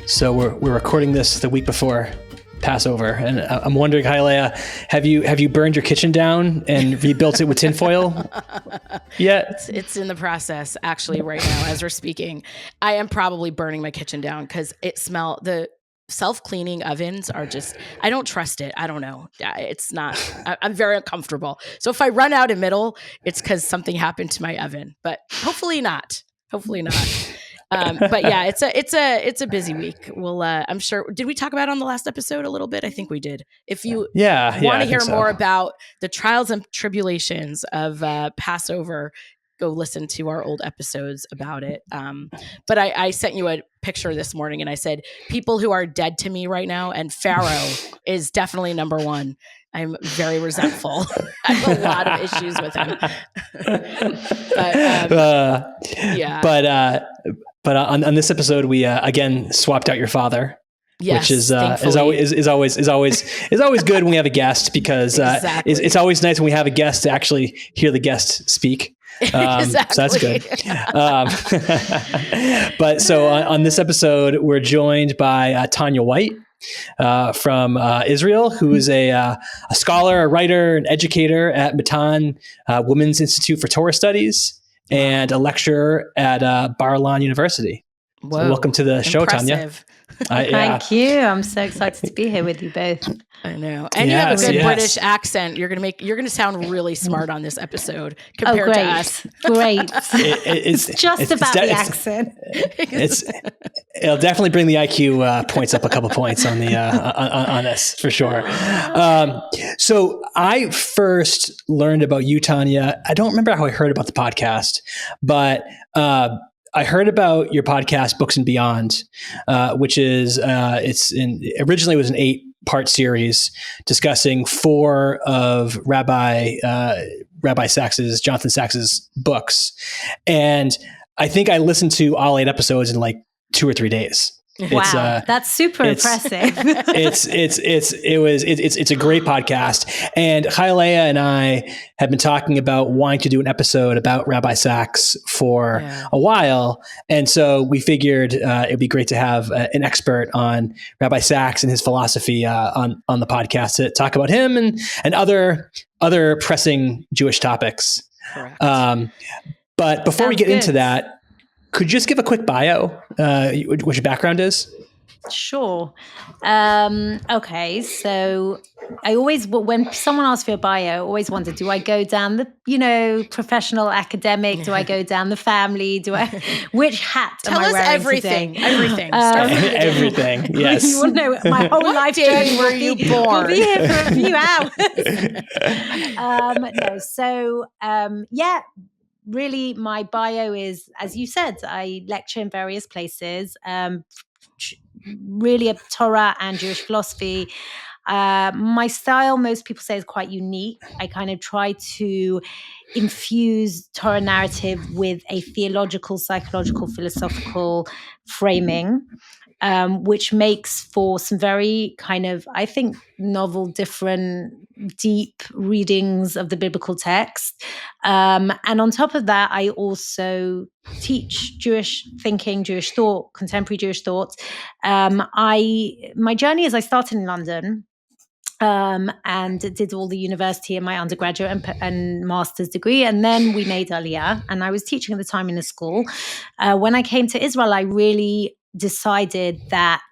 So we're recording this the week before Passover, and I'm wondering, ChayaLeah, have you burned your kitchen down and rebuilt it with tinfoil yet? It's in the process, actually, right now as we're speaking. I am probably burning my kitchen down because the self-cleaning ovens are just, I don't trust it. I don't know. It's not, I'm very uncomfortable. So if I run out in middle, it's because something happened to my oven, but hopefully not. But yeah, it's a busy week. We'll, I'm sure, did we talk about it on the last episode a little bit? I think we did. If you want to hear more about the trials and tribulations of Passover, go listen to our old episodes about it. But I sent you a picture this morning and I said, people who are dead to me right now, and Pharaoh is definitely number one. I'm very resentful. I have a lot of issues with him. But on this episode, we again swapped out your father. Yes, which is always good when we have a guest, because exactly. It's always nice when we have a guest to actually hear the guest speak. Exactly. So that's good. But so on this episode, we're joined by Tanya White from Israel, who is a scholar, a writer, an educator at Matan Women's Institute for Torah Studies, and a lecturer at Bar Ilan University. Whoa. So welcome to the show, Tanya. Thank you. I'm so excited to be here with you both. I know. And you have a good British accent. You're going to sound really smart on this episode compared to us. Great. It's just about the accent. It'll definitely bring the IQ points up a couple points on the on this for sure. So I first learned about you, Tanya. I don't remember how I heard about the podcast, but I heard about your podcast, Books and Beyond, which is originally it was an 8-part series discussing 4 of Rabbi Jonathan Sacks's books, and I think I listened to all 8 episodes in like 2 or 3 days. Wow, that's super impressive. It's a great podcast, and ChayaLeah and I have been talking about wanting to do an episode about Rabbi Sacks for a while, and so we figured it'd be great to have an expert on Rabbi Sacks and his philosophy on the podcast to talk about him and other pressing Jewish topics. Correct. But before we get into that, could you just give a quick bio, what your background is? Sure. Okay. So when someone asks for a bio, I always wonder, do I go down the, professional academic? Do I go down the family? Which hat am I wearing everything, today? everything. Everything. Yes. You want to know my whole life journey? Were you born? We'll be here for a few hours. Really, my bio is, as you said, I lecture in various places, really of Torah and Jewish philosophy. My style, most people say, is quite unique. I kind of try to infuse Torah narrative with a theological, psychological, philosophical framing, which makes for some very kind of, I think, novel, different, deep readings of the biblical text. And on top of that, I also teach Jewish thinking, Jewish thought, contemporary Jewish thought. My journey is I started in London, and did all the university and my undergraduate and master's degree. And then we made Aliyah, and I was teaching at the time in a school. When I came to Israel, I really decided that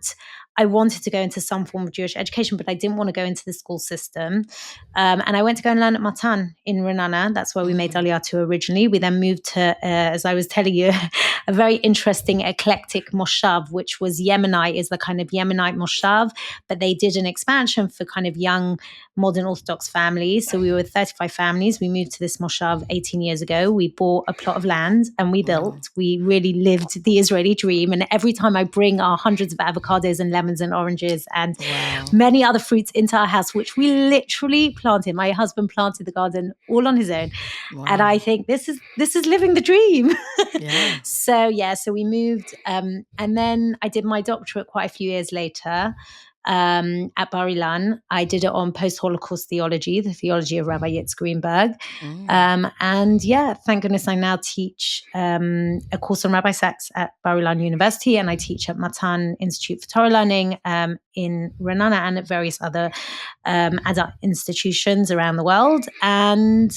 I wanted to go into some form of Jewish education, but I didn't want to go into the school system. And I went to go and learn at Matan in Renana. That's where we made Aliyah to originally. We then moved to, as I was telling you, a very interesting eclectic moshav, which was Yemenite, is the kind of Yemenite moshav, but they did an expansion for kind of young modern Orthodox families. So we were 35 families. We moved to this moshav 18 years ago. We bought a plot of land and we built. We really lived the Israeli dream. And every time I bring our hundreds of avocados and lemons and oranges and many other fruits into our house, which we literally planted. My husband planted the garden all on his own. Wow. And I think this is living the dream. Yeah. So we moved. And then I did my doctorate quite a few years later. at Bar Ilan. I did it on post-Holocaust theology, the theology of Rabbi Yitzhak Greenberg. And yeah, thank goodness I now teach a course on Rabbi Sacks at Bar Ilan University, and I teach at Matan Institute for Torah Learning in Renana and at various other adult institutions around the world. And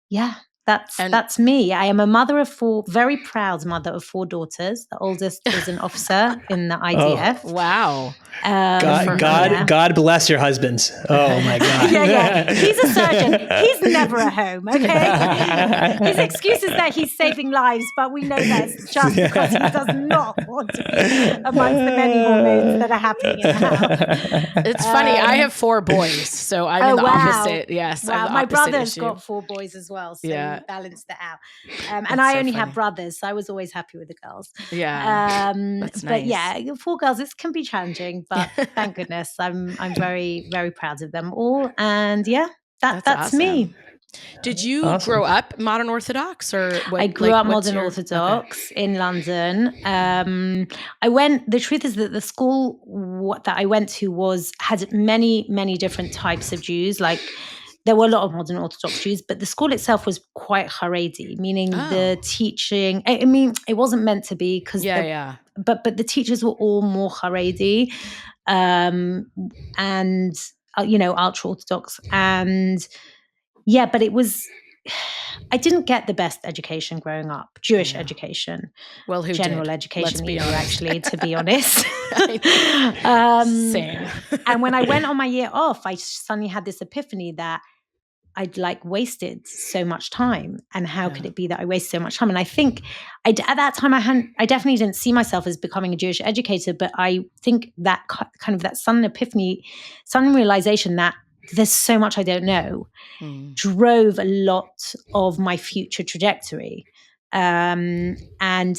yeah, that's me. I am a mother of 4, very proud mother of 4 daughters. The oldest is an officer in the IDF. Oh, wow. God bless your husbands. Oh my God. Yeah. He's a surgeon. He's never at home. Okay. His excuse is that he's saving lives, but we know that's just because he does not want to be amongst the many hormones that are happening in the house. It's funny. I have 4 boys, so I'm in the opposite. Yes. Wow. My brother's got 4 boys as well. So we balanced it out. And I only have brothers, so I was always happy with the girls. Yeah. That's nice. But yeah, 4 girls, this can be challenging, but thank goodness I'm very, very proud of them all. And yeah, that's awesome. Me. Did you grow up modern Orthodox or what? I grew up modern Orthodox in London. The truth is that the school that I went to had many, many different types of Jews. Like there were a lot of modern Orthodox Jews, but the school itself was quite Haredi, meaning the teaching, I mean, it wasn't meant to be because but the teachers were all more Haredi and ultra Orthodox. And yeah, but it was, I didn't get the best education growing up, Jewish education. Well, who general did? education either, actually, to be honest. Same. And when I went on my year off, I suddenly had this epiphany that I'd wasted so much time, and how could it be that I wasted so much time? And I think at that time I definitely didn't see myself as becoming a Jewish educator, but I think that kind of that sudden epiphany, sudden realization that there's so much I don't know, drove a lot of my future trajectory. And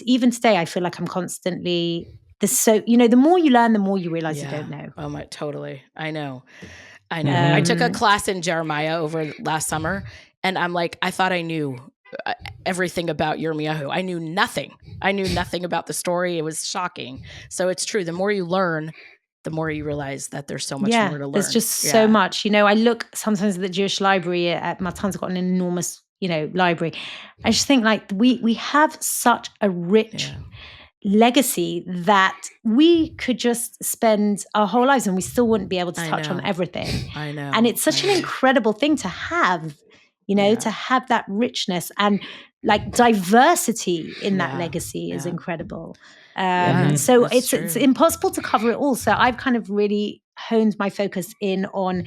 even today, I feel like I'm constantly the more you learn, the more you realize you don't know. Oh my, totally. I know. I took a class in Jeremiah over last summer, and I'm like, I thought I knew everything about Yirmiyahu. I knew nothing. About the story. It was shocking. So it's true. The more you learn, the more you realize that there's so much more to learn. There's just so much. I look sometimes at the Jewish library at Matan's got an enormous, library. I just think we have such a rich legacy that we could just spend our whole lives and we still wouldn't be able to touch on everything. I know. And it's such an incredible thing to have, to have that richness and diversity in that legacy is incredible. So it's impossible to cover it all. So I've kind of really honed my focus in on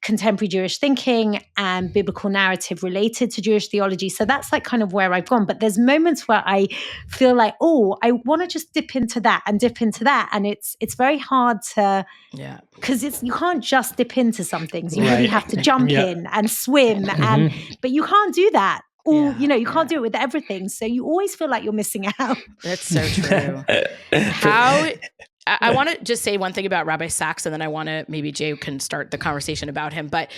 contemporary Jewish thinking and biblical narrative related to Jewish theology. So that's kind of where I've gone. But there's moments where I feel I want to just dip into that. And it's very hard to, because you can't just dip into some things. You really have to jump in and swim. But you can't do that. Or, you can't do it with everything. So you always feel like you're missing out. That's so true. I want to just say one thing about Rabbi Sacks, and then I want to, maybe Jay can start the conversation about him. But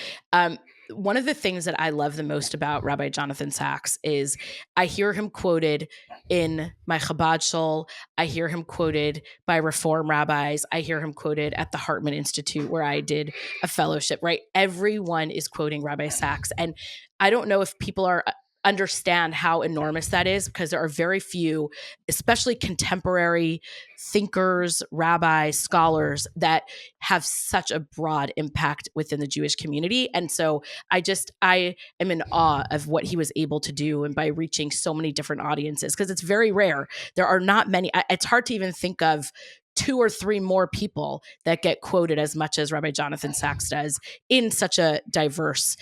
one of the things that I love the most about Rabbi Jonathan Sacks is I hear him quoted in my Chabad shul. I hear him quoted by Reform rabbis. I hear him quoted at the Hartman Institute where I did a fellowship, right? Everyone is quoting Rabbi Sacks. And I don't know if people understand how enormous that is, because there are very few, especially contemporary thinkers, rabbis, scholars that have such a broad impact within the Jewish community. And so I am in awe of what he was able to do, and by reaching so many different audiences, because it's very rare. There are not many. It's hard to even think of 2 or 3 more people that get quoted as much as Rabbi Jonathan Sacks does in such a diverse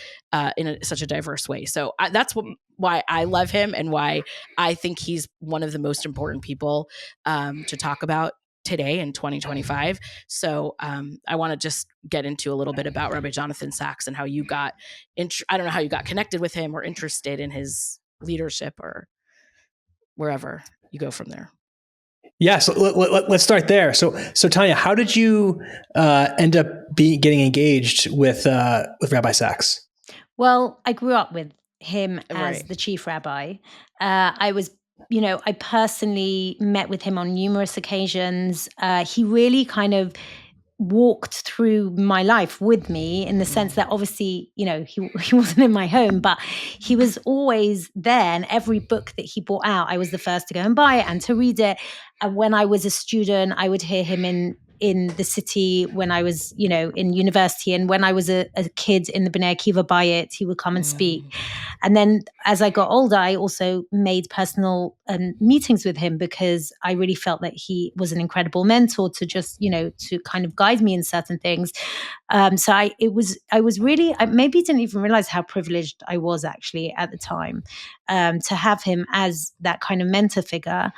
way. So that's why I love him, and why I think he's one of the most important people to talk about today in 2025. So I want to just get into a little bit about Rabbi Jonathan Sacks and how you got, I don't know how you got connected with him or interested in his leadership, or wherever you go from there. Yeah, so let's start there. So Tanya, how did you end up getting engaged with Rabbi Sacks? Well, I grew up with him as the Chief Rabbi. I personally met with him on numerous occasions. He really kind of walked through my life with me, in the sense that obviously, you know, he wasn't in my home, but he was always there. And every book that he brought out, I was the first to go and buy it and to read it. And when I was a student, I would hear him in the city. When I was, you know, in university, and when I was a kid in the B'nai Akiva Bayit, he would come and speak. And then as I got older, I also made personal meetings with him, because I really felt that he was an incredible mentor to just, you know, to kind of guide me in certain things. So I maybe didn't even realize how privileged I was actually at the time, to have him as that kind of mentor figure.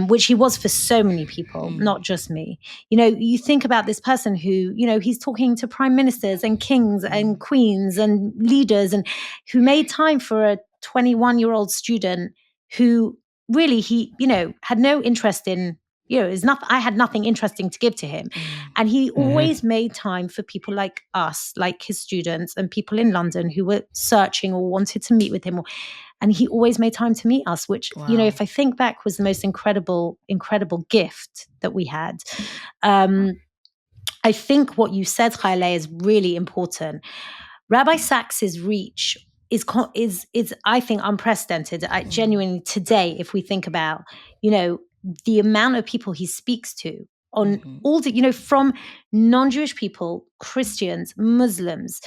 Which he was for so many people, not just me. You know, you think about this person who, you know, he's talking to prime ministers and kings and queens and leaders, and who made time for a 21-year-old student who really, he, you know, had no interest in, you know, I had nothing interesting to give to him. And he always made time for people like us, like his students, and people in London who were searching or wanted to meet with him. And he always made time to meet us, which, you know, if I think back, was the most incredible gift that we had. I think what you said, ChayaLeah, is really important. Rabbi Sacks's reach is I think unprecedented. Genuinely today, if we think about, you know, the amount of people he speaks to on all the, you know, from non-Jewish people, Christians, Muslims,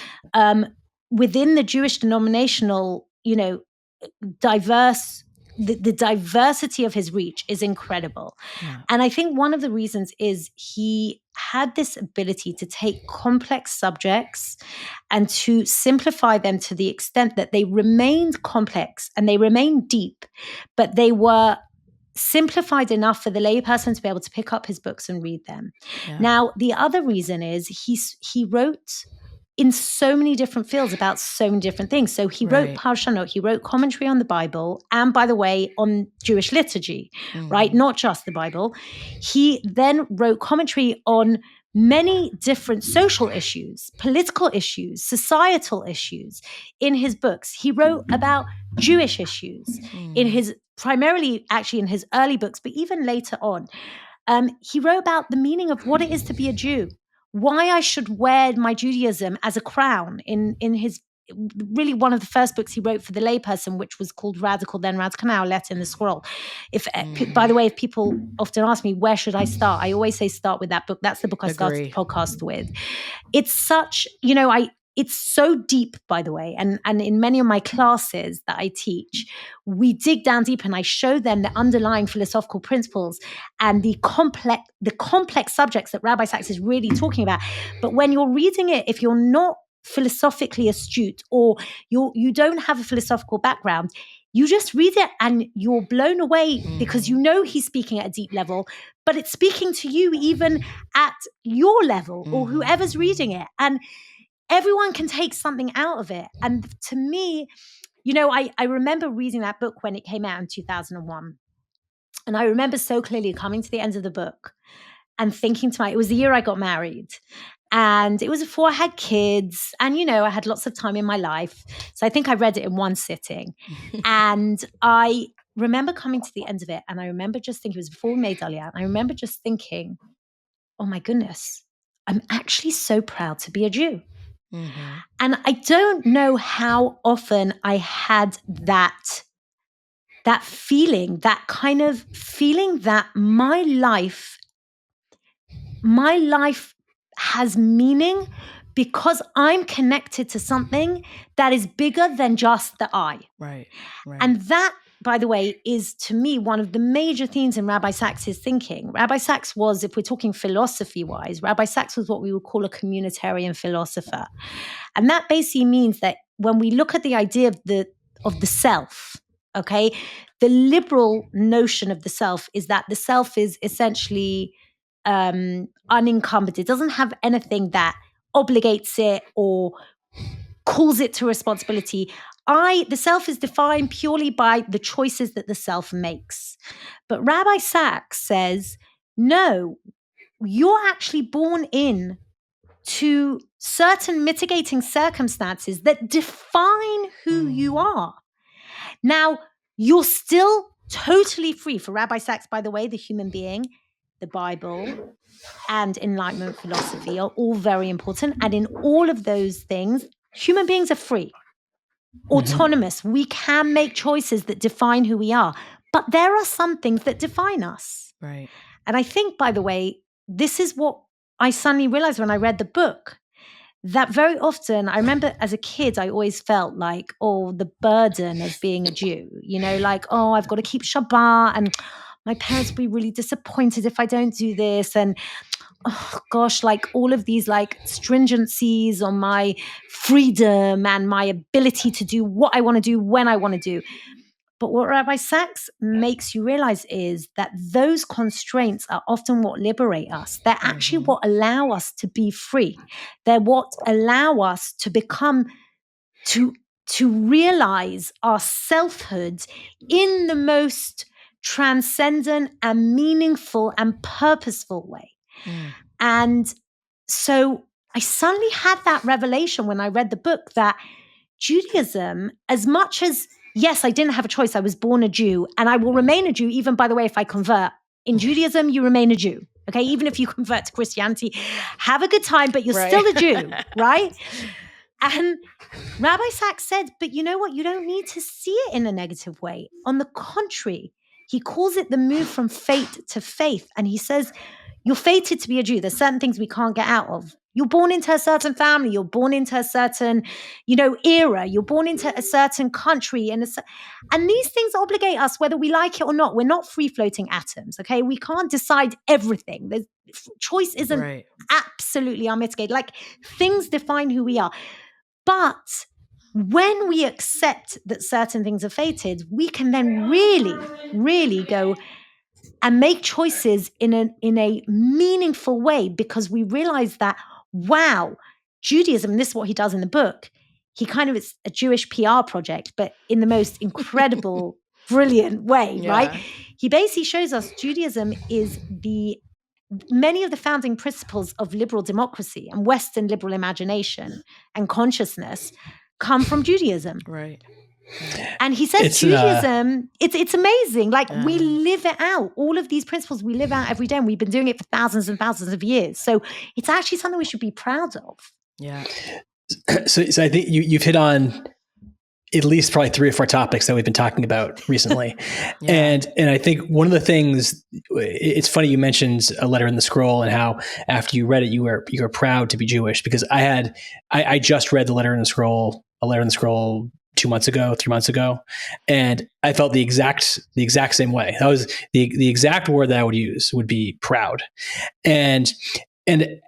within the Jewish denominational, you know, the diversity of his reach is incredible. And I think one of the reasons is he had this ability to take complex subjects and to simplify them to the extent that they remained complex and they remained deep, but they were simplified enough for the layperson to be able to pick up his books and read them. Now, the other reason is he wrote in so many different fields about so many different things. So he wrote Parshanot, he wrote commentary on the Bible, and by the way, on Jewish liturgy, right? Not just the Bible. He then wrote commentary on many different social issues, political issues, societal issues in his books. He wrote about Jewish issues primarily actually in his early books, but even later on. He wrote about the meaning of what it is to be a Jew, why I should wear my Judaism as a crown in his really one of the first books he wrote for the layperson, which was called Radical Then Radical Now, Letter in the Scroll. By the way, if people often ask me, where should I start? I always say start with that book. That's the book I started the podcast with. It's such, you know, it's so deep, by the way. And in many of my classes that I teach, we dig down deep and I show them the underlying philosophical principles and the complex subjects that Rabbi Sacks is really talking about. But when you're reading it, if you're not philosophically astute or you don't have a philosophical background, you just read it and you're blown away because you know he's speaking at a deep level, but it's speaking to you even at your level or whoever's reading it. And everyone can take something out of it. And to me, you know, I remember reading that book when it came out in 2001. And I remember so clearly coming to the end of the book and thinking it was the year I got married. And it was before I had kids. And, you know, I had lots of time in my life. So I think I read it in one sitting. And I remember coming to the end of it. And I remember just thinking, it was before we made Aliyah. And I remember just thinking, oh my goodness, I'm actually so proud to be a Jew. And I don't know how often I had that feeling, that kind of feeling that my life has meaning because I'm connected to something that is bigger than just the I. Right. And that, by the way, is to me one of the major themes in Rabbi Sacks' thinking. Rabbi Sacks was, if we're talking philosophy-wise, Rabbi Sacks was what we would call a communitarian philosopher. And that basically means that when we look at the idea of the self, okay, the liberal notion of the self is that the self is essentially unencumbered. It doesn't have anything that obligates it or calls it to responsibility. The self is defined purely by the choices that the self makes. But Rabbi Sacks says, no, you're actually born in to certain mitigating circumstances that define who you are. Now, you're still totally free. For Rabbi Sacks, by the way, the human being, the Bible, and Enlightenment philosophy are all very important. And in all of those things, human beings are free, autonomous. We can make choices that define who we are. But there are some things that define us. Right. And I think, by the way, this is what I suddenly realized when I read the book, that very often, I remember as a kid, I always felt like, oh, the burden of being a Jew, like, oh, I've got to keep Shabbat, and my parents will be really disappointed if I don't do this. And oh gosh, like all of these like stringencies on my freedom and my ability to do what I want to do when I want to do. But what Rabbi Sacks makes you realize is that those constraints are often what liberate us. They're actually what allow us to be free. They're what allow us to become, to realize our selfhood in the most transcendent and meaningful and purposeful way. And so I suddenly had that revelation when I read the book that Judaism, as much as, yes, I didn't have a choice. I was born a Jew and I will remain a Jew, even by the way, if I convert. In Judaism, you remain a Jew. Okay. Even if you convert to Christianity, have a good time, but you're still a Jew, right? And Rabbi Sacks said, but you know what? You don't need to see it in a negative way. On the contrary, he calls it the move from fate to faith. And he says, you're fated to be a Jew. There's certain things we can't get out of. You're born into a certain family. You're born into a certain, era. You're born into a certain country. And these things obligate us whether we like it or not. We're not free-floating atoms, okay? We can't decide everything. Choice isn't absolutely unmitigated. Like, things define who we are. But when we accept that certain things are fated, we can then really, really go and make choices in a meaningful way, because we realize that, wow, Judaism, and this is what he does in the book, he kind of is a Jewish PR project, but in the most incredible, brilliant way, right? He basically shows us Judaism is many of the founding principles of liberal democracy and Western liberal imagination and consciousness come from Judaism. Right. And he says Judaism, it's amazing. Like, we live it out. All of these principles we live out every day, and we've been doing it for thousands and thousands of years. So it's actually something we should be proud of. Yeah. So I think you've hit on at least probably 3 or 4 topics that we've been talking about recently. And I think one of the things, it's funny you mentioned A Letter in the Scroll and how after you read it, you were proud to be Jewish, because I just read A Letter in the Scroll 2 months ago, 3 months ago. And I felt the exact same way. That was the exact word that I would use would be proud. And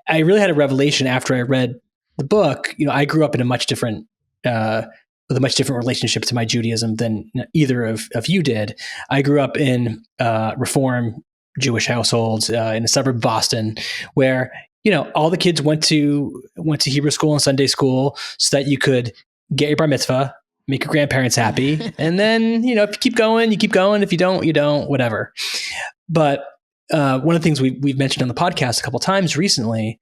I really had a revelation after I read the book. I grew up in a much different, with a much different relationship to my Judaism than either of you did. I grew up in Reform Jewish households in the suburb of Boston, where all the kids went to Hebrew school and Sunday school so that you could get your bar mitzvah, make your grandparents happy, and then if you keep going, you keep going. If you don't, you don't. Whatever. But one of the things we've mentioned on the podcast a couple of times recently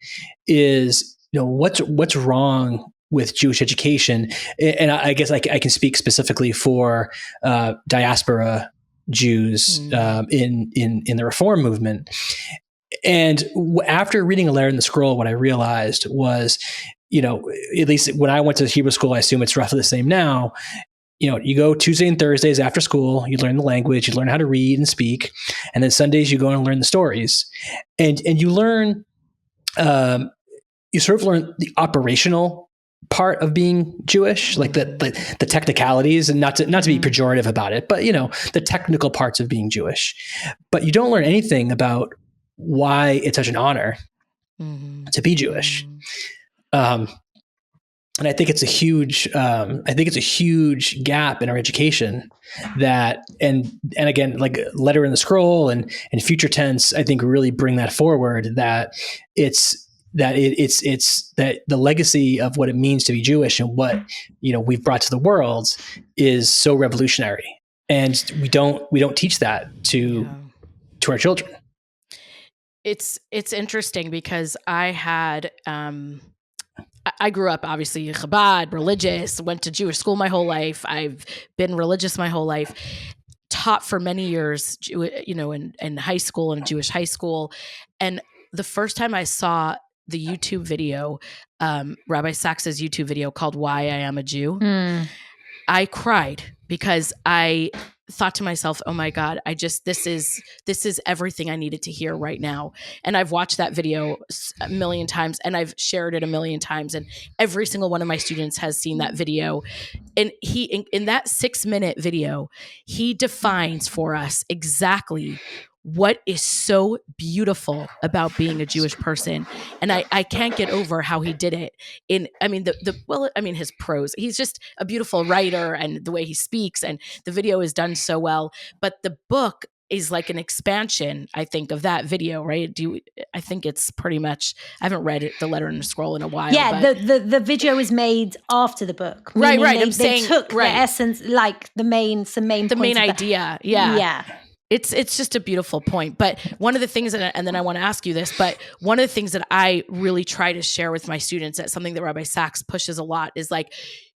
is what's wrong with Jewish education, and I guess I can speak specifically for diaspora Jews in the Reform movement. And after reading A Letter in the Scroll, what I realized was, at least when I went to Hebrew school, I assume it's roughly the same now. You go Tuesday and Thursdays after school, you learn the language, you learn how to read and speak, and then Sundays you go and learn the stories, and you learn, you sort of learn the operational part of being Jewish, like the technicalities, and not to be pejorative about it, but the technical parts of being Jewish. But you don't learn anything about why it's such an honor to be Jewish. And I think it's a huge gap in our education that, and again, like Letter in the Scroll and future tense, I think really bring that forward, that it's that the legacy of what it means to be Jewish and what, we've brought to the world is so revolutionary. And we don't teach that to our children. It's interesting because I had, I grew up obviously Chabad, religious, went to Jewish school my whole life. I've been religious my whole life. taught for many years, in high school, in a Jewish high school. And the first time I saw the YouTube video, Rabbi Sacks' YouTube video called Why I Am a Jew, I cried because I thought to myself, oh my God, this is everything I needed to hear right now. And I've watched that video a million times, and I've shared it a million times, and every single one of my students has seen that video. And in that 6-minute video, he defines for us exactly what is so beautiful about being a Jewish person. And I can't get over how he did it his prose. He's just a beautiful writer, and the way he speaks, and the video is done so well. But the book is like an expansion, I think, of that video, right? I think it's pretty much, I haven't read it, The Letter and the Scroll, in a while. Yeah, the video is made after the book. Right. They took the essence, like the main idea. Yeah. It's just a beautiful point. But one of the things and then I want to ask you this, but one of the things that I really try to share with my students, that's something that Rabbi Sacks pushes a lot, is like,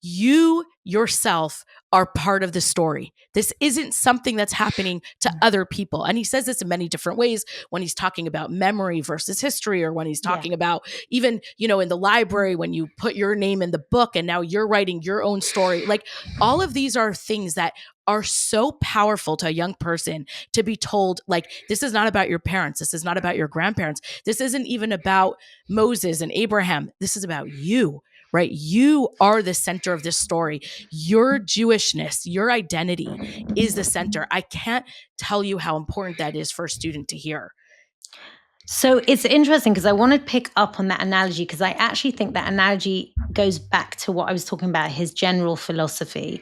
you yourself are part of the story. This isn't something that's happening to other people. And he says this in many different ways when he's talking about memory versus history, or when he's talking about even, in the library, when you put your name in the book and now you're writing your own story. Like, all of these are things that are so powerful to a young person to be told, like, this is not about your parents. This is not about your grandparents. This isn't even about Moses and Abraham. This is about you. Right? You are the center of this story. Your Jewishness, your identity is the center. I can't tell you how important that is for a student to hear. So it's interesting because I want to pick up on that analogy, because I actually think that analogy goes back to what I was talking about, his general philosophy.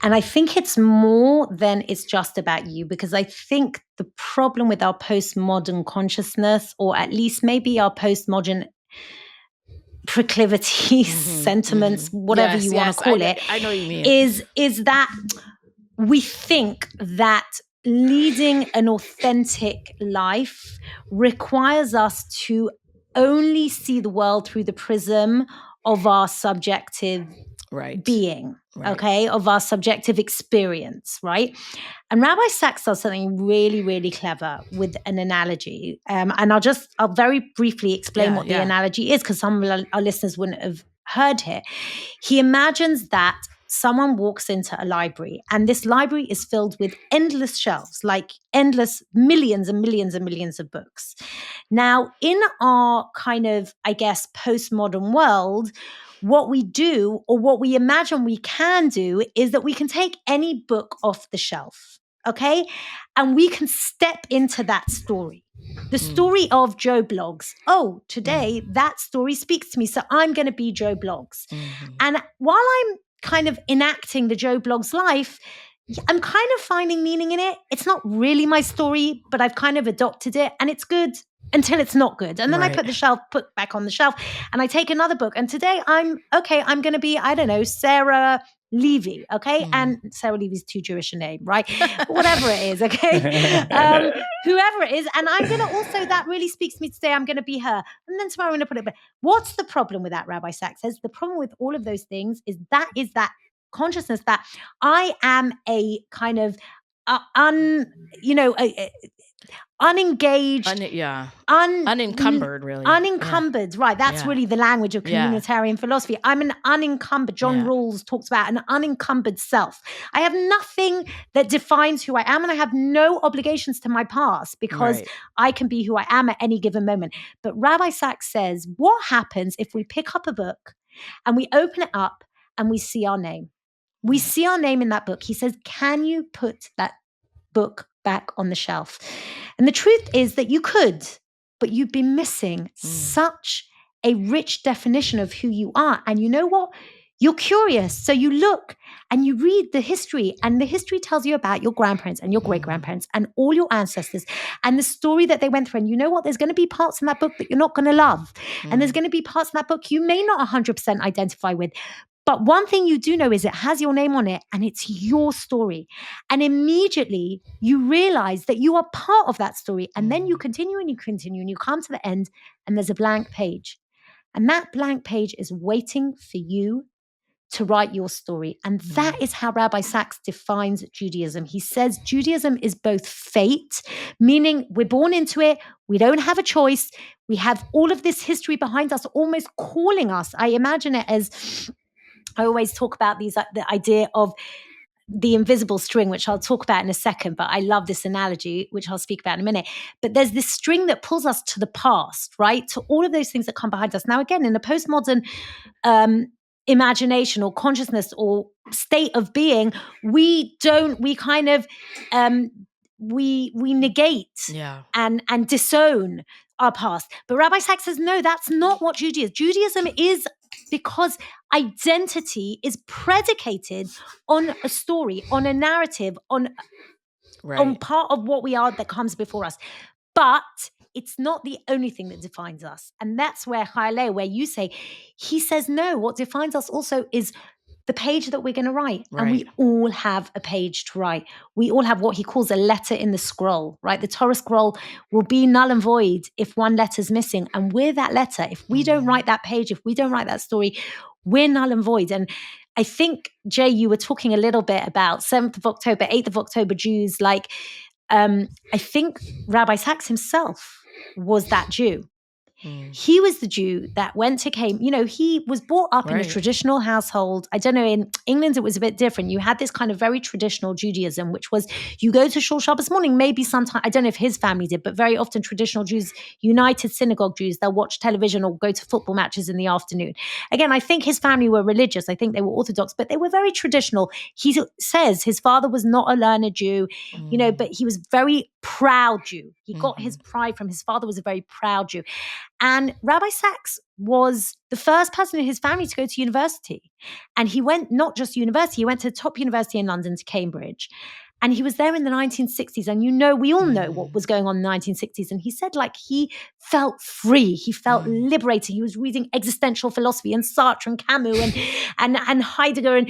And I think it's more than it's just about you, because I think the problem with our postmodern consciousness, or at least maybe our postmodern proclivities, sentiments, whatever you want to call it. I know what you mean. Is that we think that leading an authentic life requires us to only see the world through the prism of our subjective being, okay, of our subjective experience, right? And Rabbi Sacks does something really, really clever with an analogy. And I'll very briefly explain what the analogy is, because some of our listeners wouldn't have heard it. He imagines that someone walks into a library, and this library is filled with endless shelves, like endless millions and millions and millions of books. Now, in our kind of, I guess, postmodern world, what we do, or what we imagine we can do, is that we can take any book off the shelf, okay? And we can step into that story. The story of Joe Bloggs. Oh, today that story speaks to me, so I'm going to be Joe Bloggs. And while I'm kind of enacting the Joe Bloggs life, I'm kind of finding meaning in it. It's not really my story, but I've kind of adopted it, and it's good until it's not good. And then I put back on the shelf, and I take another book. And today I'm going to be, I don't know, Sarah Levy, okay? And Sarah Levy's too Jewish a name, right? Whatever it is, okay? Whoever it is. And I'm going to also, that really speaks to me today, I'm going to be her. And then tomorrow I'm going to put it back. What's the problem with that, Rabbi Sacks says? The problem with all of those things is that consciousness that I am a kind of unengaged, unencumbered, really. Unencumbered, right. That's really the language of communitarian philosophy. I'm an unencumbered, John Rawls talks about an unencumbered self. I have nothing that defines who I am, and I have no obligations to my past, because I can be who I am at any given moment. But Rabbi Sacks says, what happens if we pick up a book and we open it up and we see our name? We see our name in that book. He says, can you put that book back on the shelf? And the truth is that you could, but you'd be missing such a rich definition of who you are. And you know what? You're curious. So you look and you read the history, and the history tells you about your grandparents and your great-grandparents and all your ancestors and the story that they went through. And you know what? There's going to be parts in that book that you're not going to love. And there's going to be parts in that book you may not 100% identify with. But one thing you do know is it has your name on it, and it's your story. And immediately you realize that you are part of that story. And then you continue and you continue and you come to the end, and there's a blank page. And that blank page is waiting for you to write your story. And that is how Rabbi Sacks defines Judaism. He says Judaism is both fate, meaning we're born into it, we don't have a choice, we have all of this history behind us, almost calling us. I imagine it as, I always talk about the idea of the invisible string, which I'll talk about in a second, but I love this analogy, which I'll speak about in a minute. But there's this string that pulls us to the past, right? To all of those things that come behind us. Now, again, in a postmodern imagination or consciousness or state of being, we negate and disown our past. But Rabbi Sacks says, no, that's not what Judaism is, because identity is predicated on a story, on a narrative, on part of what we are that comes before us. But it's not the only thing that defines us. And that's where ChayaLeah, where you say, he says, no, what defines us also is the page that we're going to write. Right. And we all have a page to write. We all have what he calls a letter in the scroll, right? The Torah scroll will be null and void if one letter's missing. And we're that letter. If we don't write that page, if we don't write that story, we're null and void. And I think, Jay, you were talking a little bit about 7th of October, 8th of October Jews. I think Rabbi Sacks himself was that Jew. He was the Jew that he was brought up in a traditional household. I don't know, in England it was a bit different. You had this kind of very traditional Judaism, which was you go to Shul Shabbos morning, maybe sometime, I don't know if his family did, but very often traditional Jews, United Synagogue Jews, they'll watch television or go to football matches in the afternoon. Again, I think his family were religious. I think they were Orthodox, but they were very traditional. He says his father was not a learned Jew, but he was very proud Jew. He got his pride from his father, was a very proud Jew. And Rabbi Sacks was the first person in his family to go to university. And he went not just university, he went to the top university in London, to Cambridge. And he was there in the 1960s. And we all know what was going on in the 1960s. And he said he felt free. He felt liberated. He was reading existential philosophy and Sartre and Camus and Heidegger and,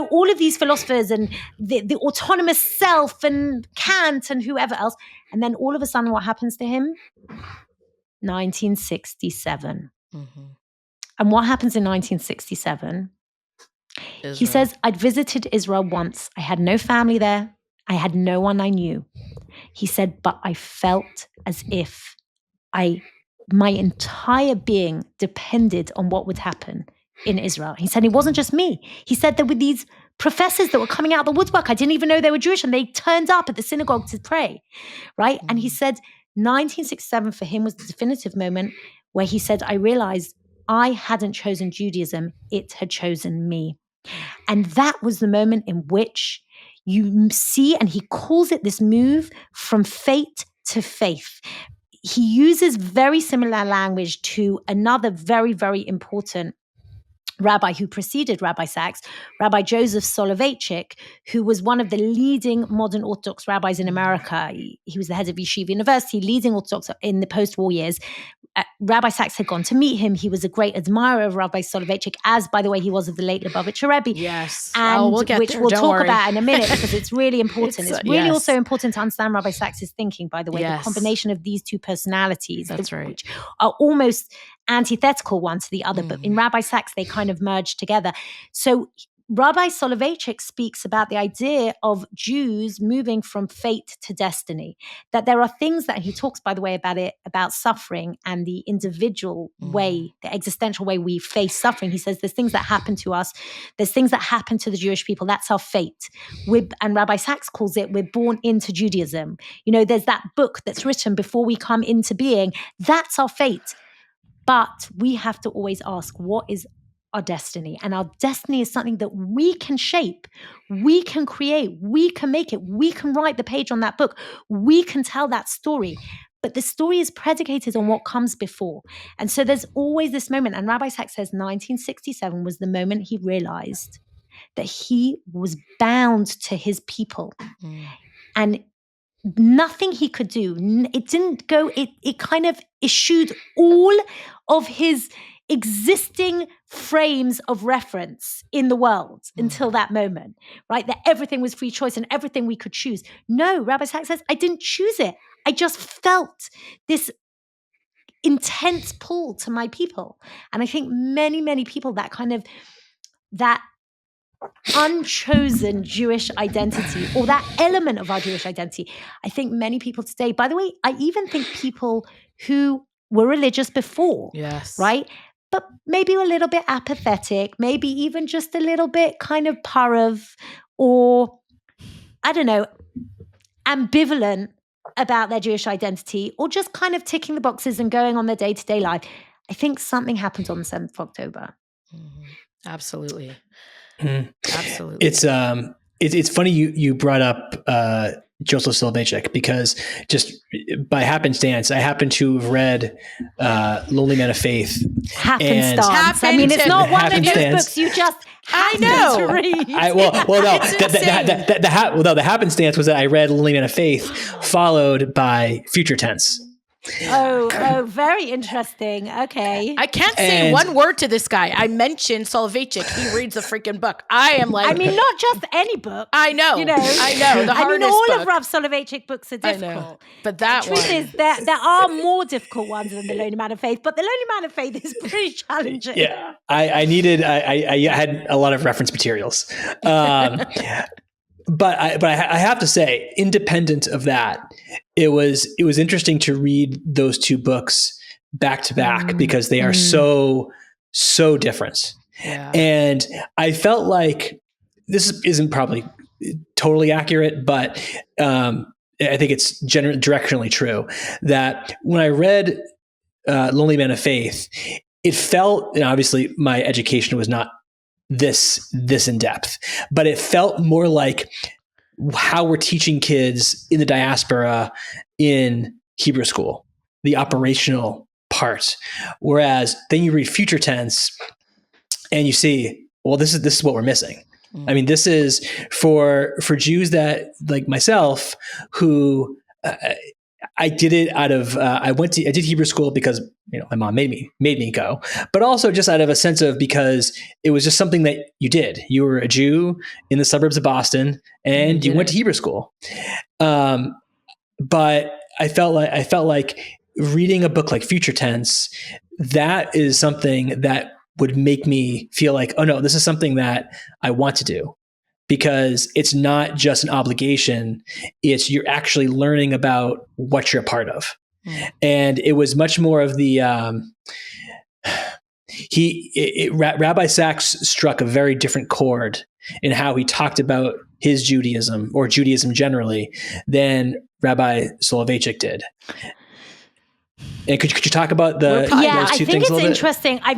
all of these philosophers and the autonomous self and Kant and whoever else. And then all of a sudden, what happens to him? 1967. And what happens in 1967? Israel. He says, I'd visited Israel once. I had no family there. I had no one I knew. He said, but I felt as if my entire being depended on what would happen in Israel. He said, it wasn't just me. He said there were these professors that were coming out of the woodwork. I didn't even know they were Jewish, and they turned up at the synagogue to pray, right? And he said 1967 for him was the definitive moment where he said, I realized I hadn't chosen Judaism, it had chosen me. And that was the moment in which you see, and he calls it this move from fate to faith. He uses very similar language to another very, very important rabbi who preceded Rabbi Sacks, Rabbi Joseph Soloveitchik, who was one of the leading modern Orthodox rabbis in America. He was the head of Yeshiva University, leading Orthodox in the post-war years. Rabbi Sacks had gone to meet him. He was a great admirer of Rabbi Soloveitchik, as, by the way, he was of the late Lubavitcher Rebbe. Yes. And we'll which there, we'll talk worry. About in a minute, because it's really important. It's really also important to understand Rabbi Sacks' thinking, by the way, the combination of these two personalities, which are almost antithetical one to the other, but in Rabbi Sacks, they kind of merge together. So Rabbi Soloveitchik speaks about the idea of Jews moving from fate to destiny, that there are things that he talks, by the way, about suffering and the individual way, the existential way we face suffering. He says there's things that happen to us. There's things that happen to the Jewish people. That's our fate. And Rabbi Sacks calls it, we're born into Judaism. There's that book that's written before we come into being. That's our fate. But we have to always ask, what is our destiny? And our destiny is something that we can shape, we can create, we can make it, we can write the page on that book, we can tell that story. But the story is predicated on what comes before. And so there's always this moment. And Rabbi Sacks says 1967 was the moment he realized that he was bound to his people. And nothing he could do, it didn't go, it kind of eschewed all of his existing frames of reference in the world until that moment, right? That everything was free choice and everything we could choose. No, Rabbi Sacks says, I didn't choose it. I just felt this intense pull to my people. And I think many, many people that unchosen Jewish identity, or that element of our Jewish identity. I think many people today, by the way, I even think people who were religious before, Yes. right? But maybe a little bit apathetic, maybe even just a little bit kind of parav, or I don't know, ambivalent about their Jewish identity, or just kind of ticking the boxes and going on their day-to-day life. I think something happened on the 7th of October. Mm-hmm. Absolutely. Mm. Absolutely. It's funny you brought up Joseph Soloveitchik, because just by happenstance, I happen to have read Lonely Man of Faith. Happenstance. I mean, it's not one of those books you just happen to read. The happenstance was that I read Lonely Man of Faith, followed by future tense. Oh, very interesting. Okay. I can't say one word to this guy. I mentioned Soloveitchik. He reads the freaking book. I am like, I mean, not just any book. I know. You know, I know. The hardest all book. of Rav Soloveitchik books are difficult. I know. But that the truth is there are more difficult ones than the Lonely Man of Faith, but the Lonely Man of Faith is pretty challenging. Yeah, I had a lot of reference materials. But I have to say, independent of that, it was interesting to read those two books back to back, because they are so different. Yeah. And I felt like this isn't probably totally accurate, but I think it's directionally true, that when I read Lonely Man of Faith, it felt, and obviously my education was not this in depth, but it felt more like how we're teaching kids in the diaspora in Hebrew school, the operational part. Whereas then you read future tense and you see, well, this is what we're missing. I mean, this is for Jews that, like myself, who I did it out of I did Hebrew school because my mom made me go, but also just out of a sense of, because it was just something that you did. You were a Jew in the suburbs of Boston, and you went to Hebrew school. But I felt like reading a book like Future Tense, that is something that would make me feel like, oh no, this is something that I want to do. Because it's not just an obligation, it's you're actually learning about what you're a part of. And it was much more of the, Rabbi Sacks struck a very different chord in how he talked about his Judaism, or Judaism generally, than Rabbi Soloveitchik did. And could you talk about those two things a little bit? I think it's interesting. I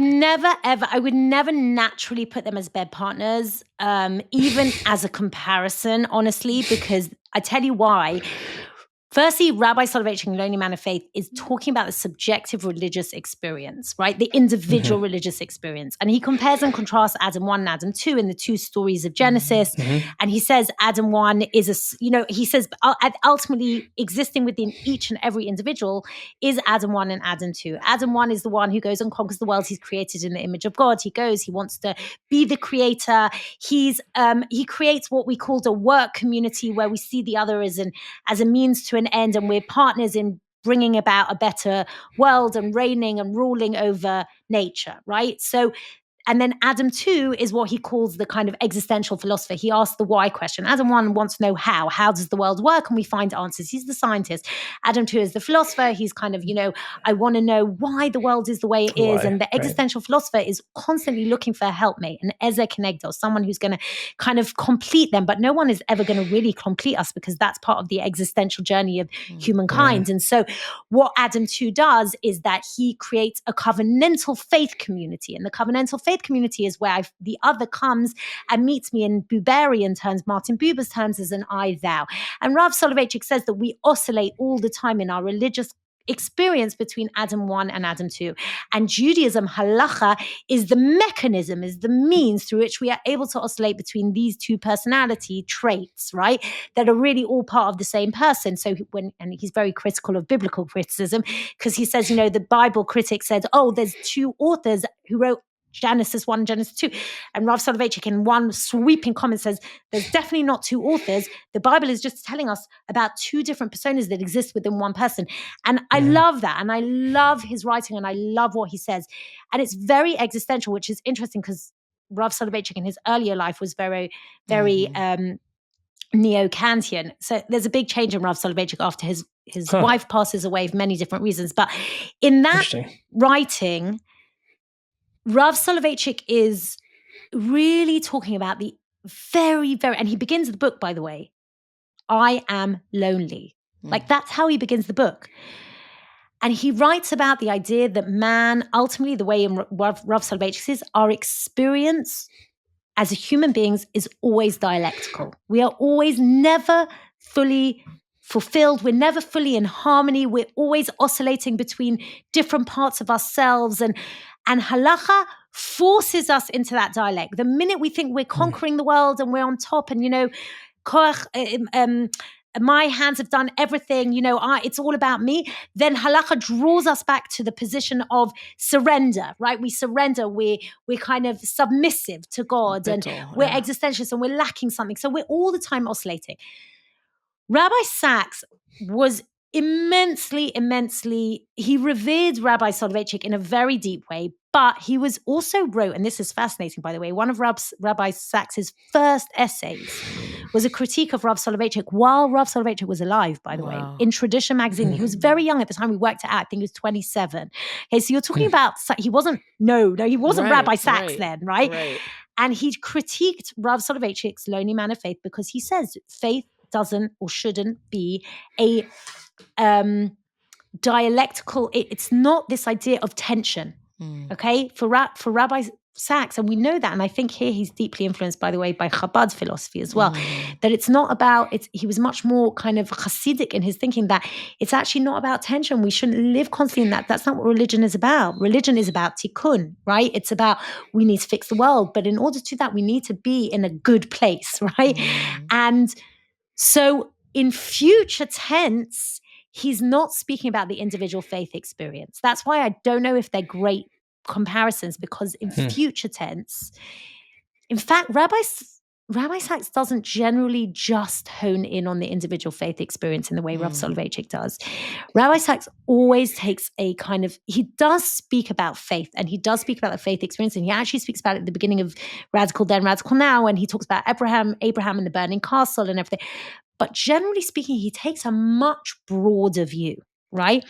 would never naturally put them as bed partners, even as a comparison, honestly, because I tell you why. Firstly, Rabbi Soloveitchik, Lonely Man of Faith, is talking about the subjective religious experience, right? The individual religious experience. And he compares and contrasts Adam 1 and Adam 2 in the two stories of Genesis. And he says Adam 1 is he says ultimately existing within each and every individual is Adam 1 and Adam 2. Adam 1 is the one who goes and conquers the world. He's created in the image of God. He wants to be the creator. He creates what we called a work community, where we see the other as a means to an end, and we're partners in bringing about a better world and reigning and ruling over nature, right? So, and then Adam 2 is what he calls the kind of existential philosopher. He asks the why question. Adam 1 wants to know how. How does the world work? And we find answers. He's the scientist. Adam 2 is the philosopher. He's kind of, I want to know why the world is the way it is. And the existential philosopher is constantly looking for a helpmate, an edJEWcation, someone who's going to kind of complete them. But no one is ever going to really complete us, because that's part of the existential journey of humankind. And so what Adam 2 does is that he creates a covenantal faith community. And the covenantal faith community is where the other comes and meets me in Buberian terms, Martin Buber's terms, as an I thou. And Rav Soloveitchik says that we oscillate all the time in our religious experience between Adam 1 and Adam 2. And Judaism, halacha, is the mechanism, is the means through which we are able to oscillate between these two personality traits, right? That are really all part of the same person. So and he's very critical of biblical criticism, because he says, the Bible critic said, there's two authors who wrote Genesis 1 and Genesis 2. And Rav Soloveitchik in one sweeping comment says, there's definitely not two authors. The Bible is just telling us about two different personas that exist within one person. And I love that. And I love his writing, and I love what he says. And it's very existential, which is interesting, because Rav Soloveitchik in his earlier life was very, very neo-Kantian. So there's a big change in Rav Soloveitchik after his wife passes away for many different reasons. But in that writing, Rav Soloveitchik is really talking about the very, very, and he begins the book, by the way, I am lonely. Like that's how he begins the book. And he writes about the idea that man, ultimately the way in Rav Soloveitchik says, our experience as human beings is always dialectical. We are always never fully fulfilled. We're never fully in harmony. We're always oscillating between different parts of ourselves. And halacha forces us into that dialect. The minute we think we're conquering the world and we're on top and, my hands have done everything, it's all about me, then halacha draws us back to the position of surrender, right? We surrender, we're kind of submissive to God, and we're existentialists and we're lacking something. So we're all the time oscillating. Rabbi Sacks was immensely, he revered Rabbi Soloveitchik in a very deep way, but he was also wrote, and this is fascinating, by the way, one of Rabbi Sacks's first essays was a critique of Rav Soloveitchik while Rav Soloveitchik was alive, by the way, in Tradition magazine. He was very young at the time we worked it out. I think he was 27. Okay, so you're talking about, he wasn't Rabbi Sacks then, right? And he critiqued Rav Soloveitchik's Lonely Man of Faith because he says faith doesn't or shouldn't be a dialectical, it's not this idea of tension, okay? For Rabbi Sacks, and we know that, and I think here he's deeply influenced, by the way, by Chabad philosophy as well, that it's not about, he was much more kind of Hasidic in his thinking, that it's actually not about tension. We shouldn't live constantly in that. That's not what religion is about. Religion is about tikkun, right? It's about, we need to fix the world, but in order to do that, we need to be in a good place, right? And so in future tense, he's not speaking about the individual faith experience. That's why I don't know if they're great comparisons, because in future tense, in fact, Rabbi Sacks doesn't generally just hone in on the individual faith experience in the way Rav Soloveitchik does. Rabbi Sacks always takes a kind of, he does speak about faith, and he does speak about the faith experience, and he actually speaks about it at the beginning of Radical Then, Radical Now, and he talks about Abraham and the burning castle and everything. But generally speaking, he takes a much broader view, right?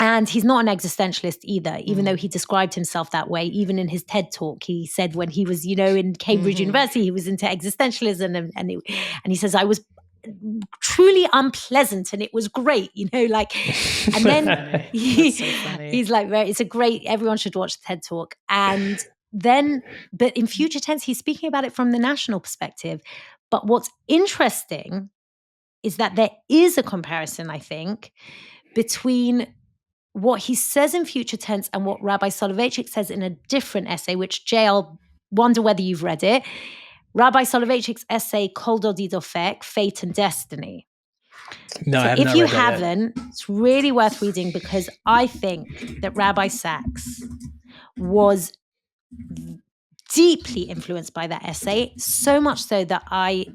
And he's not an existentialist either, even though he described himself that way. Even in his TED talk, he said when he was, in Cambridge University, he was into existentialism. And he says, I was truly unpleasant and it was great, and then he's like, it's a great, everyone should watch the TED talk. And then, but in future tense, he's speaking about it from the national perspective. But what's interesting is that there is a comparison, I think, between what he says in future tense and what Rabbi Soloveitchik says in a different essay, which Jay, I'll wonder whether you've read it. Rabbi Soloveitchik's essay, Kol Dodi Dofek, Fate and Destiny. No, so I have if not you read that haven't, yet. It's really worth reading, because I think that Rabbi Sacks was deeply influenced by that essay, so much so that I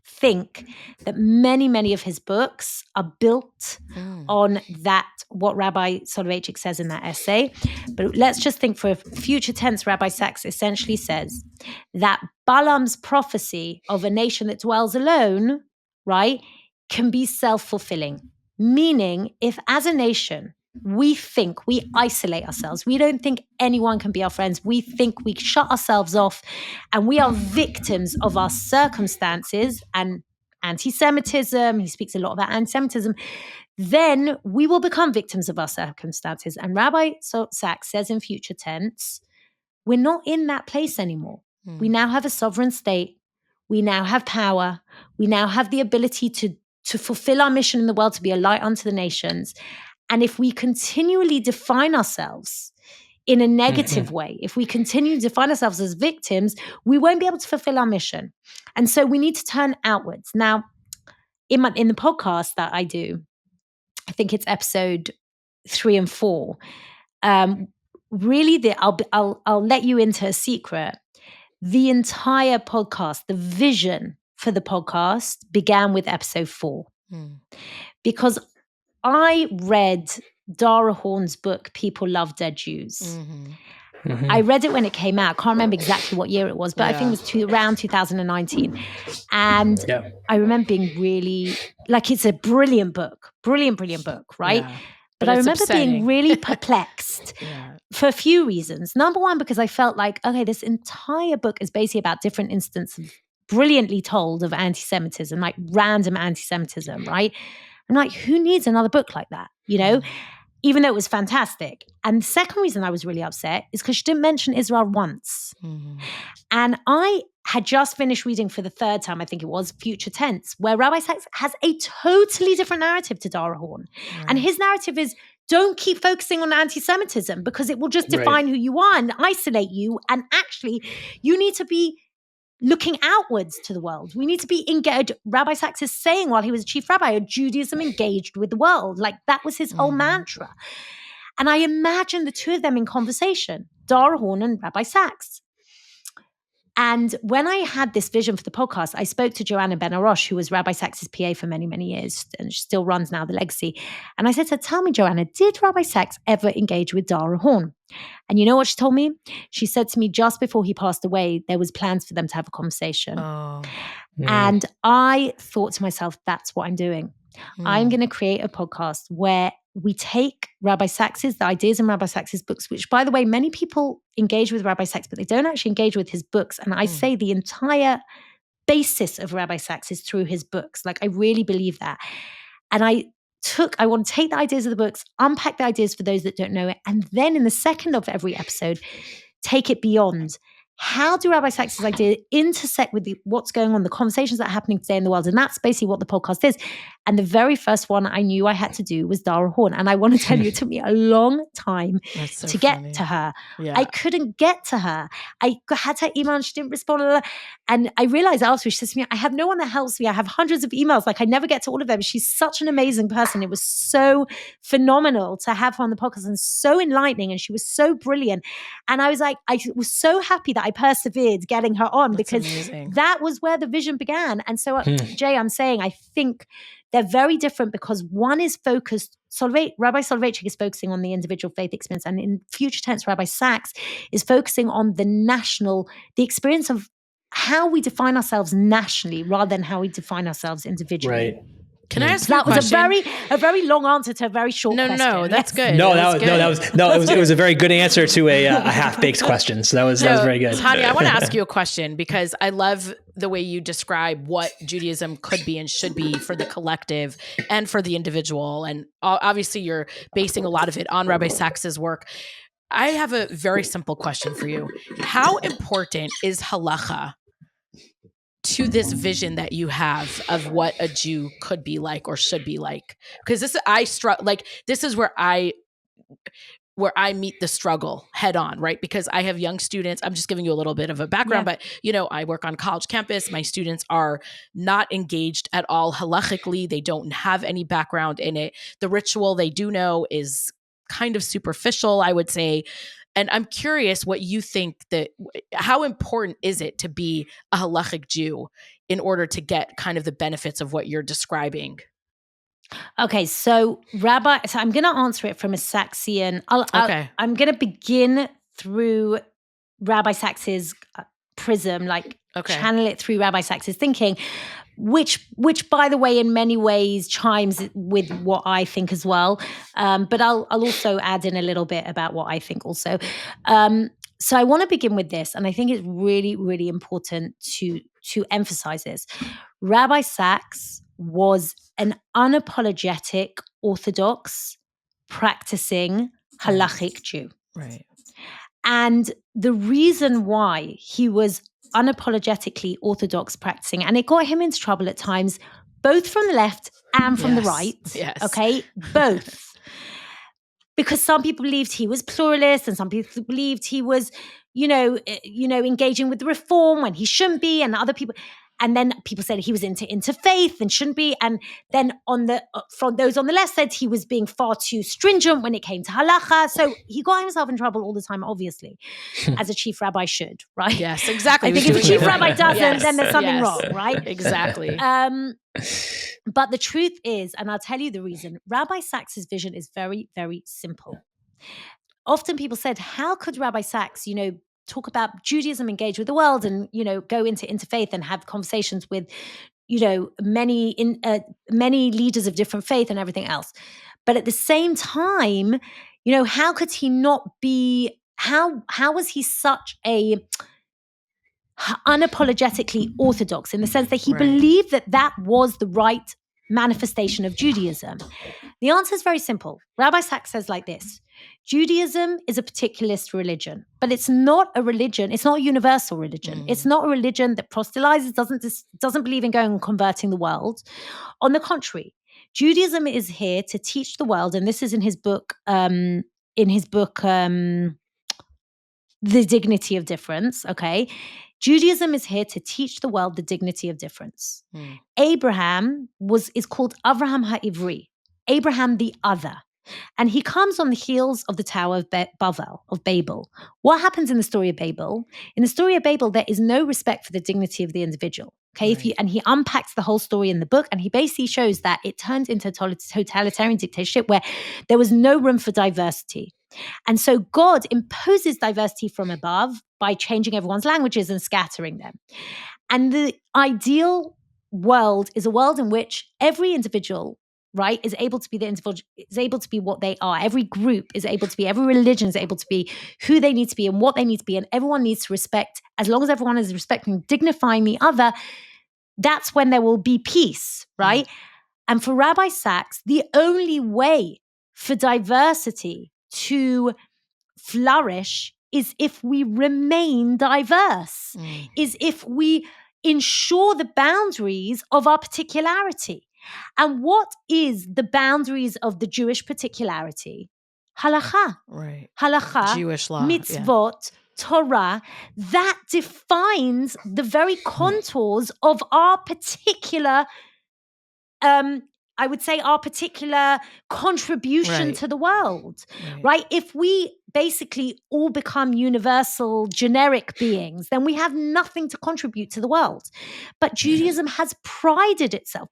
think that many of his books are built on that, what Rabbi Soloveitchik says in that essay. But let's just think for future tense, Rabbi Sacks essentially says that Balaam's prophecy of a nation that dwells alone, right, can be self-fulfilling. Meaning, if as a nation, we isolate ourselves, we don't think anyone can be our friends, we think we shut ourselves off, and we are victims of our circumstances and anti-Semitism, he speaks a lot about anti-Semitism, then we will become victims of our circumstances. And Rabbi Sacks says in future tense, we're not in that place anymore. We now have a sovereign state. We now have power. We now have the ability to fulfill our mission in the world, to be a light unto the nations. And if we continually define ourselves in a negative way, if we continue to define ourselves as victims, we won't be able to fulfill our mission. And so we need to turn outwards. Now, in the podcast that I do, I think it's episode 3 and 4. Really, I'll let you into a secret. The entire podcast, the vision for the podcast, began with episode 4, because I read Dara Horn's book, People Love Dead Jews. I read it when it came out. I can't remember exactly what year it was, but I think it was around 2019. And I remember being really, like, it's a brilliant book, brilliant book, right? Yeah. But I remember being really perplexed for a few reasons. Number one, because I felt like, okay, this entire book is basically about different instances, brilliantly told, of anti-Semitism, like random anti-Semitism, right? I'm like, who needs another book like that, you know? Even though it was fantastic. And the second reason I was really upset is because she didn't mention Israel once. And I had just finished reading for the third time, I think it was, Future Tense, where Rabbi Sacks has a totally different narrative to Dara Horn. And his narrative is, don't keep focusing on anti-Semitism because it will just define who you are and isolate you. And actually, you need to be looking outwards to the world. We need to be engaged. Rabbi Sacks is saying while he was a chief rabbi, Judaism engaged with the world. Like, that was his whole mantra. And I imagine the two of them in conversation, Dara Horn and Rabbi Sacks. And when I had this vision for the podcast, I spoke to Joanna Ben Arosh, who was Rabbi Sacks' PA for many, many years, and she still runs now the legacy. And I said to her, tell me, Joanna, did Rabbi Sacks ever engage with Dara Horn? And you know what she told me? She said to me, just before he passed away, there was plans for them to have a conversation. And I thought to myself, that's what I'm doing. I'm going to create a podcast where we take Rabbi Sacks, the ideas in Rabbi Sacks' books, which, by the way, many people engage with Rabbi Sacks, but they don't actually engage with his books. And I say the entire basis of Rabbi Sacks is through his books. Like, I really believe that. And I want to take the ideas of the books, unpack the ideas for those that don't know it, and then in the second of every episode, take it beyond. How do Rabbi Sacks' ideas intersect with what's going on, the conversations that are happening today in the world? And that's basically what the podcast is. And the very first one I knew I had to do was Dara Horn. And I want to tell you, it took me a long time to get to her. I couldn't get to her. I had her email and she didn't respond. And I realized after, she says to me, I have no one that helps me. I have hundreds of emails. Like, I never get to all of them. She's such an amazing person. It was so phenomenal to have her on the podcast and so enlightening. And she was so brilliant. And I was like, I was so happy that I persevered getting her on. That's because amazing. That was where the vision began. And so, Jay, I'm saying, I think they're very different because one is focused, Rabbi Soloveitchik is focusing on the individual faith experience. And in Future Tense, Rabbi Sacks is focusing on the experience of how we define ourselves nationally rather than how we define ourselves individually. Right. Can I ask you a question? That was a very long answer to a very short question. No, that's good. It was a very good answer to a half-baked question. So that was very good. Tanya, I want to ask you a question because I love the way you describe what Judaism could be and should be for the collective and for the individual. And obviously you're basing a lot of it on Rabbi Sacks' work. I have a very simple question for you. How important is halacha to this vision that you have of what a Jew could be like or should be like? Because this is where I meet the struggle head on, right? Because I have young students. I'm just giving you a little bit of a background, but I work on college campus. My students are not engaged at all halachically. They don't have any background in it. The ritual they do know is kind of superficial, I would say. And I'm curious what you think how important is it to be a halachic Jew in order to get kind of the benefits of what you're describing? Okay, so I'm going to answer it from a Sacksian. I'm going to begin through Rabbi Sacks' prism, channel it through Rabbi Sacks' thinking, which, by the way, in many ways chimes with what I think as well. But I'll also add in a little bit about what I think also. So I want to begin with this, and I think it's really, really important to emphasize this. Rabbi Sacks was an unapologetic, orthodox, practicing halachic Jew. Right. And the reason why he was unapologetically orthodox practicing, and it got him into trouble at times, both from the left and from the right. Yes. Okay, both. Because some people believed he was pluralist, and some people believed he was, engaging with the reform when he shouldn't be, and other people. And then people said he was into interfaith and shouldn't be. And then from those on the left said he was being far too stringent when it came to halacha. So he got himself in trouble all the time, obviously, as a chief rabbi should, right? Yes, exactly. I think if a chief rabbi doesn't, then there's something wrong, right? Exactly. But the truth is, and I'll tell you the reason, Rabbi Sacks' vision is very, very simple. often people said, how could Rabbi Sacks, talk about Judaism, engage with the world, and, go into interfaith and have conversations with, many leaders of different faith and everything else. But at the same time, how could he not be, how was he such a unapologetically orthodox, in the sense that he believed that was the right manifestation of Judaism? The answer is very simple. Rabbi Sacks says like this: Judaism is a particularist religion, but it's not a religion. It's not a universal religion. It's not a religion that proselytizes, doesn't believe in going and converting the world. On the contrary, Judaism is here to teach the world, and this is in his book, The Dignity of Difference, okay? Judaism is here to teach the world the dignity of difference. Abraham is called Avraham HaIvri, Abraham the other. And he comes on the heels of the Tower of Babel. What happens in the story of Babel? In the story of Babel, there is no respect for the dignity of the individual. Okay, and he unpacks the whole story in the book, and he basically shows that it turned into totalitarian dictatorship where there was no room for diversity. And so God imposes diversity from above by changing everyone's languages and scattering them. And the ideal world is a world in which every individual, right, is able to be the individual, is able to be what they are. Every group is able to be, every religion is able to be who they need to be and what they need to be. And everyone needs to respect, as long as everyone is respecting, dignifying the other, that's when there will be peace, right? And for Rabbi Sacks, the only way for diversity to flourish is if we remain diverse, is if we ensure the boundaries of our particularity. And what is the boundaries of the Jewish particularity? Halacha. Right. Halacha, Jewish law, mitzvot, Torah, that defines the very contours of our particular, I would say, our particular contribution to the world, right? If we basically all become universal, generic beings, then we have nothing to contribute to the world. But Judaism has primed itself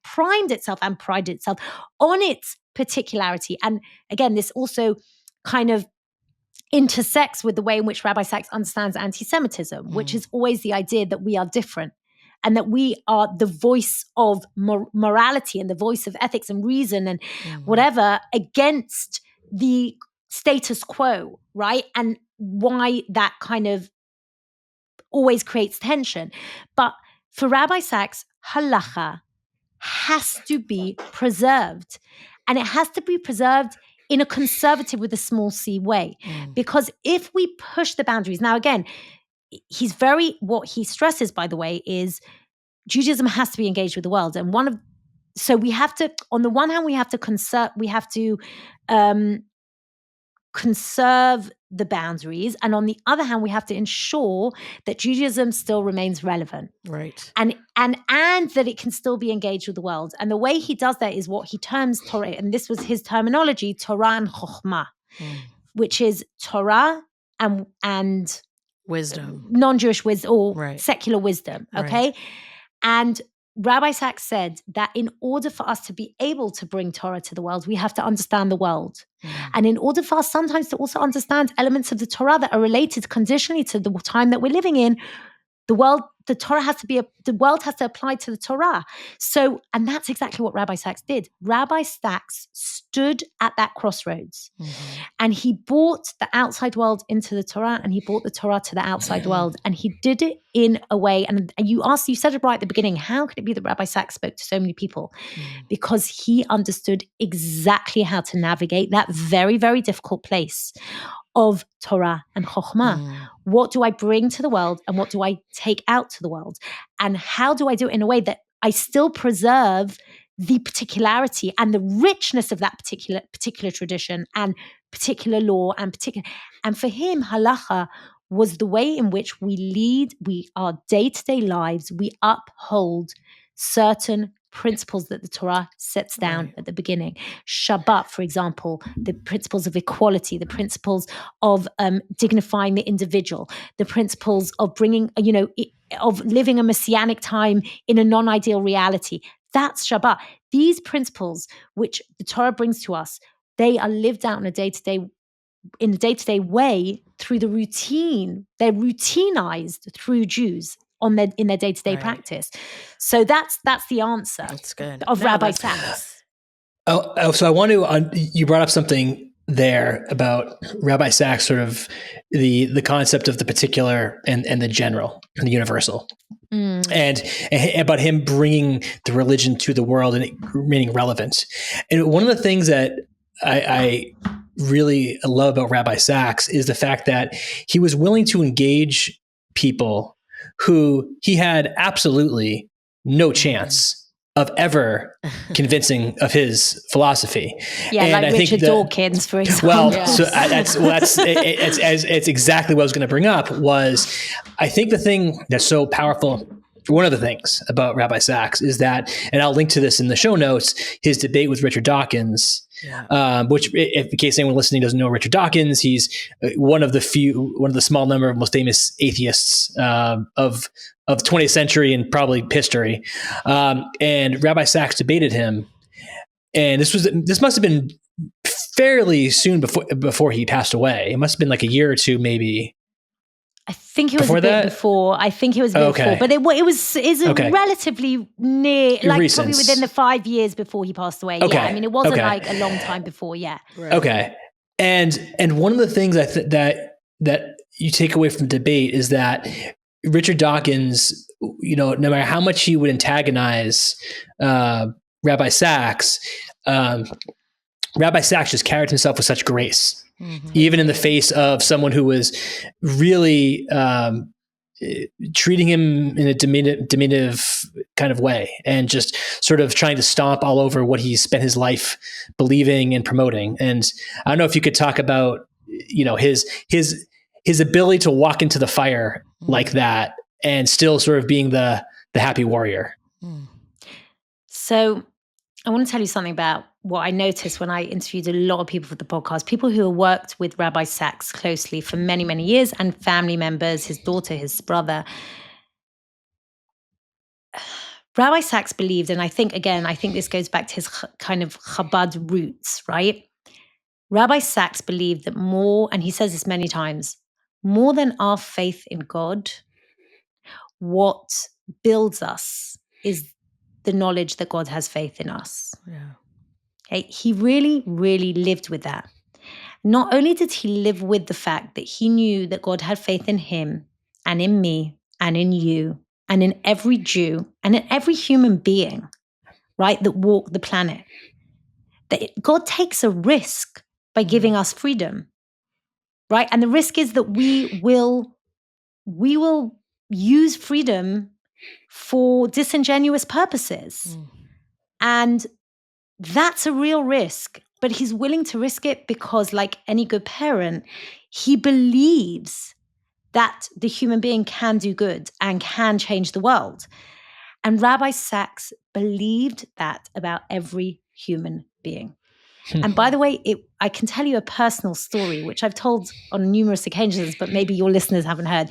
on its particularity. And again, this also kind of intersects with the way in which Rabbi Sacks understands anti-Semitism, which is always the idea that we are different and that we are the voice of morality and the voice of ethics and reason and whatever against the status quo, right? And why that kind of always creates tension. But for Rabbi Sacks, halacha has to be preserved. And it has to be preserved in a conservative with a small c way. Because if we push the boundaries, now again, what he stresses, by the way, is Judaism has to be engaged with the world. And so we have to, on the one hand, we have to conserve the boundaries. And on the other hand, we have to ensure that Judaism still remains relevant. Right. And that it can still be engaged with the world. And the way he does that is what he terms Torah, and this was his terminology, Torah and Chokhmah, which is Torah and wisdom, non-Jewish wisdom or secular wisdom, okay? Right. And Rabbi Sacks said that in order for us to be able to bring Torah to the world, we have to understand the world. And in order for us sometimes to also understand elements of the Torah that are related conditionally to the time that we're living in, the world has to apply to the Torah. So, and that's exactly what Rabbi Sacks did. Rabbi Sacks stood at that crossroads and he brought the outside world into the Torah and he brought the Torah to the outside world. And he did it in a way, and you said it right at the beginning, how could it be that Rabbi Sacks spoke to so many people? Because he understood exactly how to navigate that very, very difficult place of Torah and Chokhmah. What do I bring to the world and what do I take out to the world? And how do I do it in a way that I still preserve the particularity and the richness of that particular tradition and particular law and for him, halacha was the way in which we lead our day-to-day lives. We uphold certain principles that the Torah sets down at the beginning. Shabbat, for example, the principles of equality, the principles of dignifying the individual, the principles of bringing, of living a messianic time in a non-ideal reality. That's Shabbat. These principles, which the Torah brings to us, they are lived out on a day-to-day in a day-to-day way through the routine. They're routinized through Jews in their day-to-day practice. So that's the answer. That's good. Of Rabbi Sacks. So I want to, you brought up something there about Rabbi Sacks, sort of the concept of the particular and the general and the universal. And about him bringing the religion to the world and it remaining relevant. And one of the things that I really love about Rabbi Sacks is the fact that he was willing to engage people who he had absolutely no chance of ever convincing of his philosophy. Yeah, and like Richard Dawkins, for example. Well, so it's exactly what I was going to bring up. Was I think the thing that's so powerful, one of the things about Rabbi Sacks is that, and I'll link to this in the show notes, his debate with Richard Dawkins. Which, if in case anyone listening doesn't know Richard Dawkins, he's one of the small number of most famous atheists of the 20th century and probably history. And Rabbi Sacks debated him, and this must have been fairly soon before he passed away. It must have been like a year or two, maybe. I think it was a bit before. But it was relatively near, like recent. Probably within the 5 years before he passed away. Okay. Yeah, I mean, it wasn't like a long time before. Yeah. Right. Okay. And one of the things that you take away from the debate is that Richard Dawkins, no matter how much he would antagonize Rabbi Sacks, Rabbi Sacks just carried himself with such grace. Mm-hmm. Even in the face of someone who was really treating him in a diminutive kind of way and just sort of trying to stomp all over what he spent his life believing and promoting. And I don't know if you could talk about, his ability to walk into the fire like that and still sort of being the happy warrior. So I want to tell you something about what I noticed when I interviewed a lot of people for the podcast, people who have worked with Rabbi Sacks closely for many, many years, and family members, his daughter, his brother. Rabbi Sacks believed, and I think this goes back to his kind of Chabad roots, right? Rabbi Sacks believed that more, and he says this many times, more than our faith in God, what builds us is the knowledge that God has faith in us. Yeah. Okay? He really, really lived with that. Not only did he live with the fact that he knew that God had faith in him and in me and in you and in every Jew and in every human being, right, that walk the planet, that God takes a risk by giving us freedom, right? And the risk is that we will use freedom for disingenuous purposes. And that's a real risk, but he's willing to risk it because, like any good parent, he believes that the human being can do good and can change the world. And Rabbi Sacks believed that about every human being. And by the way, I can tell you a personal story, which I've told on numerous occasions, but maybe your listeners haven't heard.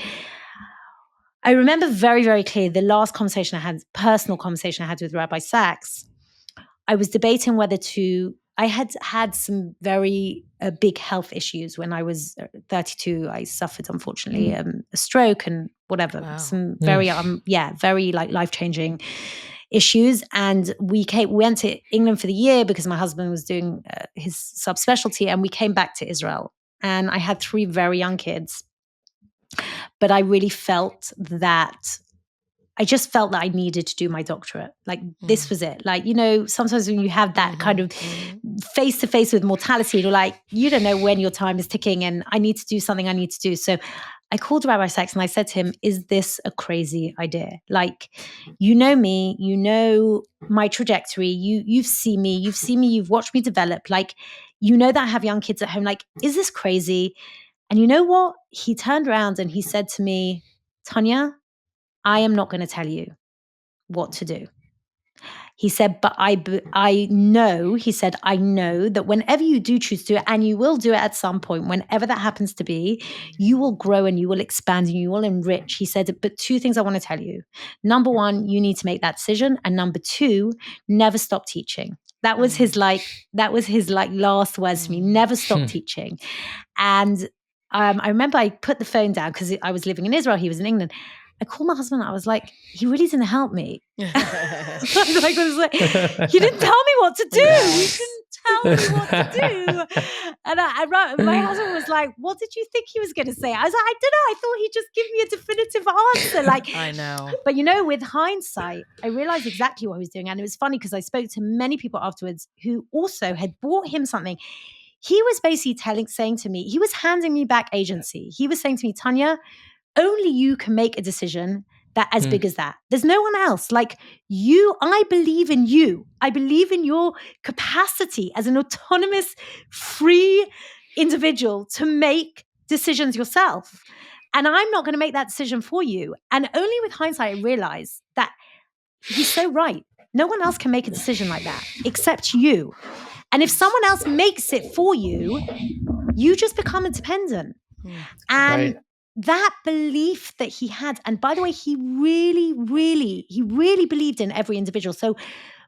I remember very, very clearly the last personal conversation I had with Rabbi Sacks. I was debating whether I had some very big health issues when I was 32. I suffered, unfortunately, a stroke and whatever, some very, very like life-changing issues. And we went to England for the year because my husband was doing his subspecialty, and we came back to Israel. And I had 3 very young kids. But I really felt that I needed to do my doctorate. Like, this was it. Like, sometimes when you have that kind of face-to-face with mortality, you're like, you don't know when your time is ticking, and I need to do something I need to do. So I called Rabbi Sacks and I said to him, is this a crazy idea? Like, you know me, you know my trajectory, you've seen me, you've watched me develop. Like, you know that I have young kids at home. Like, is this crazy? And you know what? He turned around and he said to me, Tanya, I am not going to tell you what to do. He said, but I know, he said, I know that whenever you do choose to do it, and you will do it at some point, whenever that happens to be, you will grow and you will expand and you will enrich. He said, but two things I want to tell you. Number one, you need to make that decision. And number two, never stop teaching. That was his last words to me, never stop teaching. And I remember I put the phone down because I was living in Israel. He was in England. I called my husband. I was like, he really didn't help me. I was like, you didn't tell me what to do. You didn't tell me what to do. And my husband was like, what did you think he was going to say? I was like, I don't know. I thought he'd just give me a definitive answer. Like, I know. But with hindsight, I realized exactly what he was doing. And it was funny because I spoke to many people afterwards who also had bought him something. He was basically saying to me, he was handing me back agency. He was saying to me, Tanya, only you can make a decision that as big as that. There's no one else. Like you, I believe in you. I believe in your capacity as an autonomous, free individual to make decisions yourself. And I'm not going to make that decision for you. And only with hindsight, I realized that he's so right. No one else can make a decision like that except you. And if someone else makes it for you, you just become independent. And that belief that he had, and by the way, he really believed in every individual. So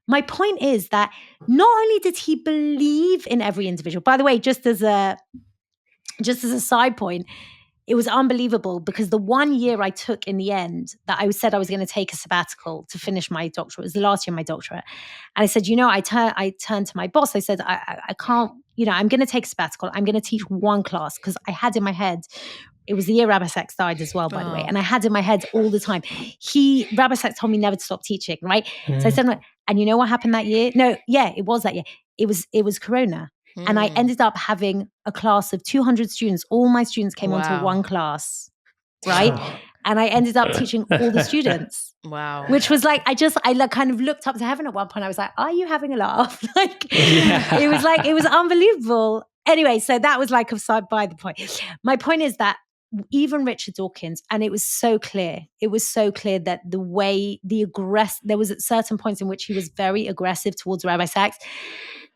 my point is that not only did he believe in every individual, by the way, just as a side point, it was unbelievable because the 1 year I took in the end that I said I was going to take a sabbatical to finish my doctorate, it was the last year of my doctorate. And I said, I turned to my boss. I said, I can't, I'm going to take a sabbatical. I'm going to teach one class because I had in my head, it was the year Rabbi Sacks died as well, by the way. And I had in my head all the time. Rabbi Sacks told me never to stop teaching, right? So I said, and you know what happened that year? No, yeah, it was that year. It was Corona. And I ended up having a class of 200 students. All my students came onto one class, right? And I ended up teaching all the students. Wow. Which was like, I kind of looked up to heaven at one point. I was like, are you having a laugh? It was unbelievable. Anyway, so that was like aside by the point. My point is that even Richard Dawkins, and it was so clear that there was at certain points in which he was very aggressive towards Rabbi Sacks.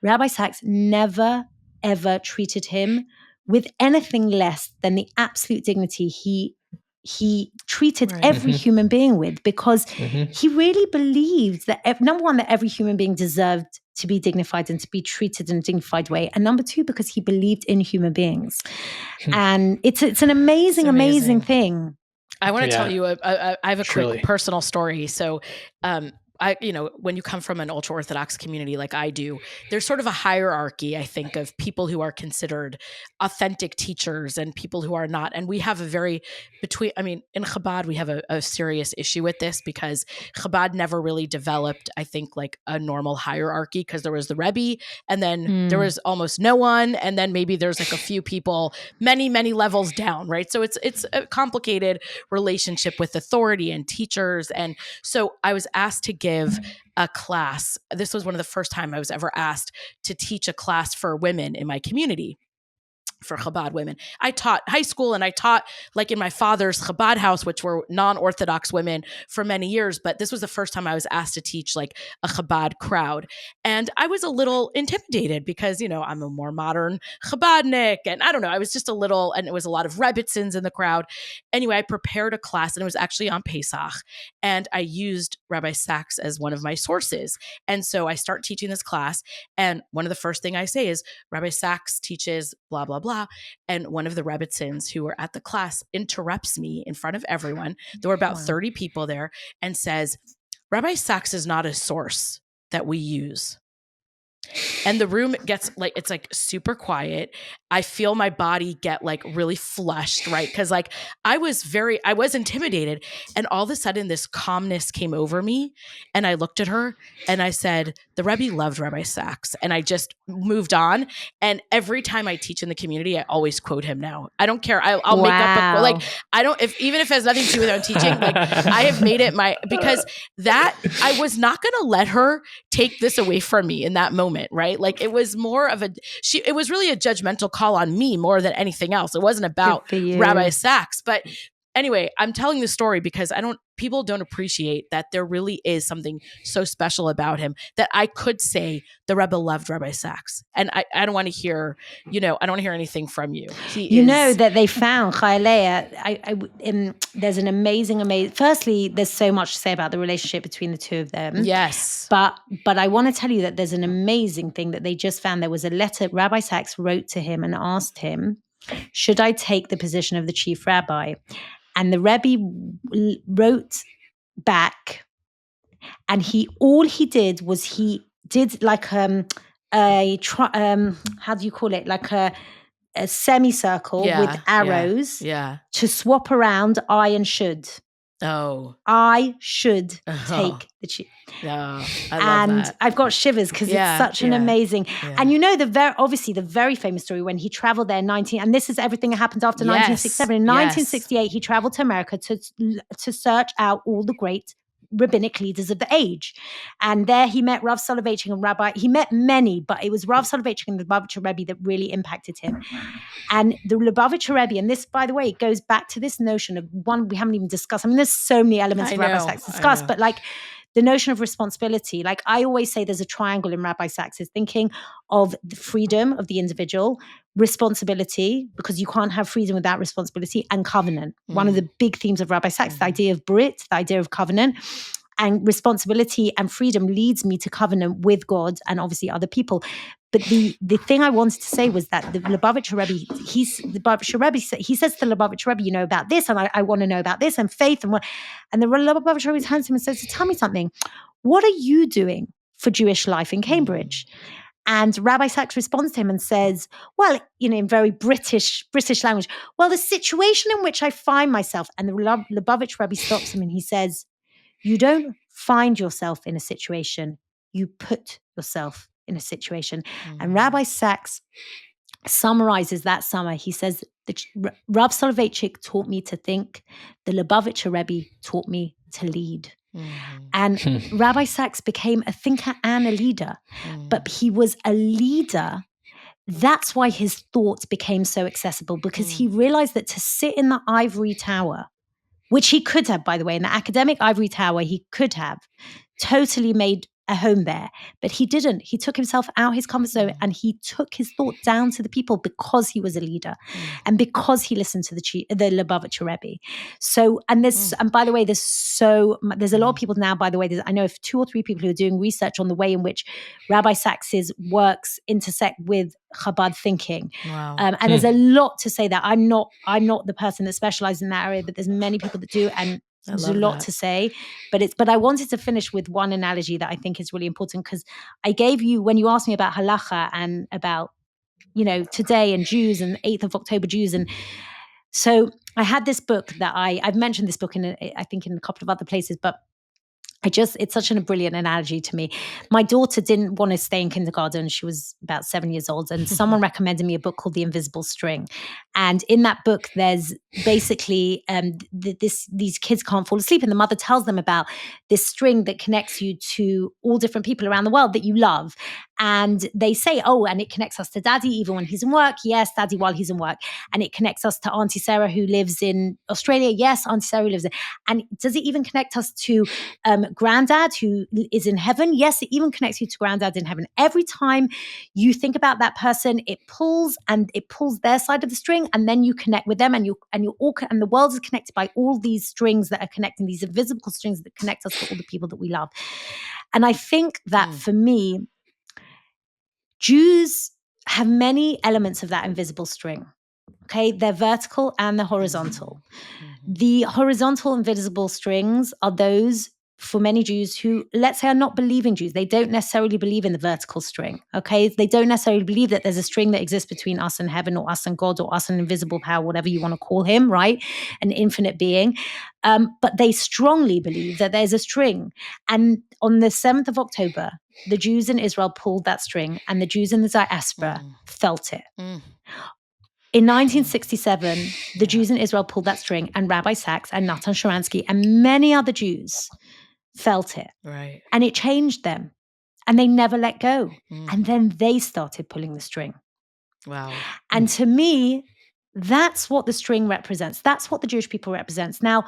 Rabbi Sacks never, ever treated him with anything less than the absolute dignity he treated every human being with, because he really believed that, number one, that every human being deserved to be dignified and to be treated in a dignified way. And number two, because he believed in human beings. And it's an amazing thing. I want to tell you, I have a quick personal story. So, when you come from an ultra-Orthodox community like I do, there's sort of a hierarchy, I think, of people who are considered authentic teachers and people who are not. And we have in Chabad, we have a serious issue with this because Chabad never really developed, I think, like a normal hierarchy, because there was the Rebbe and then there was almost no one. And then maybe there's like a few people, many, many levels down, right? So it's a complicated relationship with authority and teachers. And so I was asked to give a class. This was one of the first time I was ever asked to teach a class for women in my community, for Chabad women. I taught high school and I taught like in my father's Chabad house, which were non-Orthodox women for many years. But this was the first time I was asked to teach like a Chabad crowd. And I was a little intimidated because, I'm a more modern Chabadnik. And I don't know, I was just a little, and it was a lot of Rebbitzins in the crowd. Anyway, I prepared a class and it was actually on Pesach. And I used Rabbi Sacks as one of my sources. And so I start teaching this class. And one of the first thing I say is, Rabbi Sacks teaches blah, blah, blah. And one of the Rebbitzins who were at the class interrupts me in front of everyone. There were about 30 people there, and says, Rabbi Sacks is not a source that we use. And the room gets like, it's like super quiet. I feel my body get like really flushed, right? Because like I was intimidated. And all of a sudden this calmness came over me. And I looked at her and I said, the Rebbe loved Rabbi Sacks. And I just moved on. And every time I teach in the community, I always quote him now. I don't care. I'll make up even if it has nothing to do with what I'm teaching, like I have made it because that I was not going to let her take this away from me in that moment. Right? Like it was more of it was really a judgmental call on me more than anything else. It wasn't about Rabbi Sacks, but anyway, I'm telling this story because people don't appreciate that there really is something so special about him that I could say the Rebbe loved Rabbi Sacks. And I don't want to hear, I don't want to hear anything from you. You know that they found ChayaLeah. There's an amazing. Firstly, there's so much to say about the relationship between the two of them. Yes. But I want to tell you that there's an amazing thing that they just found. There was a letter Rabbi Sacks wrote to him and asked him, should I take the position of the Chief Rabbi? And the Rebbe wrote back, and all he did was he did like how do you call it, like a semicircle with arrows to swap around I and should. Oh, I should take the chief. Yeah, I love that. I've got shivers because it's such an amazing. Yeah. And obviously the very famous story when he traveled there and this is everything that happened after 1967. In 1968, he traveled to America to search out all the great rabbinic leaders of the age. And there he met Rav Soloveitchik and Rabbi. He met many, but it was Rav Soloveitchik and the Lubavitcher Rebbe that really impacted him. And the Lubavitcher Rebbe, and this, by the way, goes back to this notion of one we haven't even discussed. I mean, there's so many elements of Rabbi Sacks to discuss, but like the notion of responsibility, like I always say, there's a triangle in Rabbi Sacks' thinking of the freedom of the individual, responsibility, because you can't have freedom without responsibility, and covenant. One of the big themes of Rabbi Sacks, the idea of Brit, the idea of covenant. And responsibility and freedom leads me to covenant with God and obviously other people. But the thing I wanted to say was that the Lubavitcher Rebbe, he says to the Lubavitcher Rebbe, about this, and I want to know about this, and faith, and the Lubavitcher Rebbe turns to him and says, tell me something. What are you doing for Jewish life in Cambridge? And Rabbi Sacks responds to him and says, well, in very British language, well, the situation in which I find myself, and the Lubavitcher Rebbe stops him and he says, you don't find yourself in a situation, you put yourself in a situation. And Rabbi Sacks summarizes that summer. He says, Rav Soloveitchik taught me to think, the Lubavitcher Rebbe taught me to lead. And Rabbi Sacks became a thinker and a leader, but he was a leader. That's why his thoughts became so accessible, because he realized that to sit in the ivory tower, which he could have, by the way, in the academic ivory tower, he could have totally made a home there, but he didn't. He took himself out his comfort zone and he took his thought down to the people because he was a leader and because he listened to the Lubavitcher Rebbe. So, and by the way, there's a lot of people now, by the way, I know of 2 or 3 people who are doing research on the way in which Rabbi Sacks's works intersect with Chabad thinking. Wow. And there's a lot to say that. I'm not the person that specializes in that area, but there's many people that do, and there's a lot to say, but I wanted to finish with one analogy that I think is really important, because I gave you, when you asked me about halacha and about, today and Jews and 8th of October Jews. And so I had this book that I've mentioned this book I think in a couple of other places, but it's such a brilliant analogy to me. My daughter didn't want to stay in kindergarten. She was about 7 years old, and someone recommended me a book called The Invisible String. And in that book, there's basically these kids can't fall asleep, and the mother tells them about this string that connects you to all different people around the world that you love. And they say, oh, and it connects us to Daddy even when he's in work. Yes, Daddy while he's in work. And it connects us to Auntie Sarah who lives in Australia. Yes, Auntie Sarah who lives in. And does it even connect us to Granddad who is in heaven? Yes, it even connects you to Granddad in heaven. Every time you think about that person, it pulls their side of the string, and then you connect with them, and the world is connected by all these strings that are connecting, these invisible strings that connect us to all the people that we love. And I think that for me, Jews have many elements of that invisible string. Okay, they're vertical and they're horizontal. The horizontal invisible strings are those for many Jews who, let's say, are not believing Jews. They don't necessarily believe in the vertical string, okay? They don't necessarily believe that there's a string that exists between us and heaven, or us and God, or us and invisible power, whatever you want to call him, right? An infinite being. But they strongly believe that there's a string. And on the 7th of October, the Jews in Israel pulled that string, and the Jews in the diaspora felt it. In 1967, the Jews in Israel pulled that string, and Rabbi Sacks and Natan Sharansky and many other Jews felt it. Right. And it changed them. And they never let go. And then they started pulling the string. Wow. And to me, that's what the string represents. That's what the Jewish people represents. Now,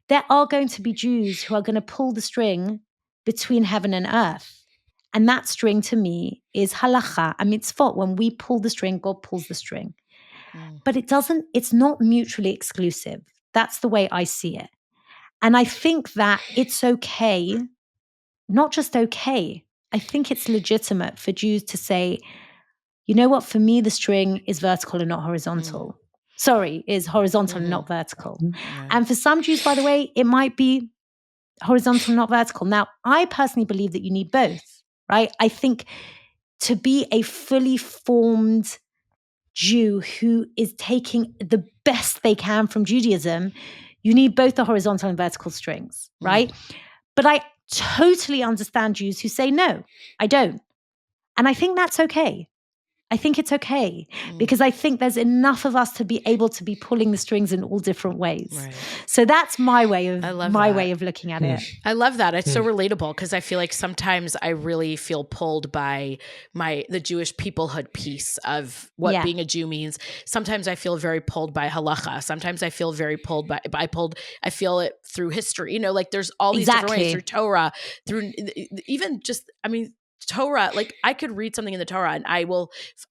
there are going to be Jews who are going to pull the string between heaven and earth. And that string to me is halacha, a mitzvot. When we pull the string, God pulls the string. But it's not mutually exclusive. That's the way I see it. And I think that it's okay, not just okay, I think it's legitimate for Jews to say, you know what, for me, the string is vertical and not horizontal. Sorry, is horizontal and not vertical. And for some Jews, by the way, it might be horizontal and not vertical. Now, I personally believe that you need both, right? I think to be a fully formed Jew who is taking the best they can from Judaism, you need both the horizontal and vertical strings, right? But I totally understand Jews who say, no, I don't. And I think that's okay. I think it's okay because I think there's enough of us to be able to be pulling the strings in all different ways. Right. So that's my way of way of looking at it. I love that. It's so relatable because I feel like sometimes I really feel pulled by the Jewish peoplehood piece of what being a Jew means. Sometimes I feel very pulled by halacha. Sometimes I feel very pulled I feel it through history. You know, like there's all these different ways through Torah, through even just, Torah, like I could read something in the Torah and I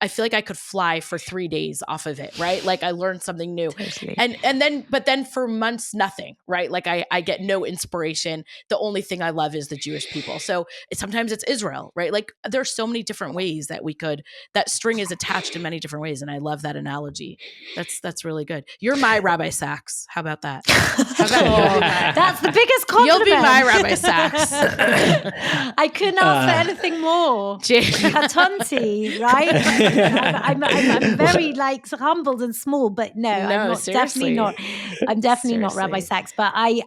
feel like I could fly for 3 days off of it, right? Like I learned something new. Totally. But then for months, nothing, right? Like I get no inspiration. The only thing I love is the Jewish people. So sometimes it's Israel, right? Like there's so many different ways that that string is attached in many different ways. And I love that analogy. That's really good. You're my Rabbi Sacks. How about that? That's the biggest compliment. You'll be my Rabbi Sacks. I couldn't ask for anything more. Katonti, right? I'm very humbled and small, but no, I'm not, definitely not. I'm definitely not Rabbi Sacks, but I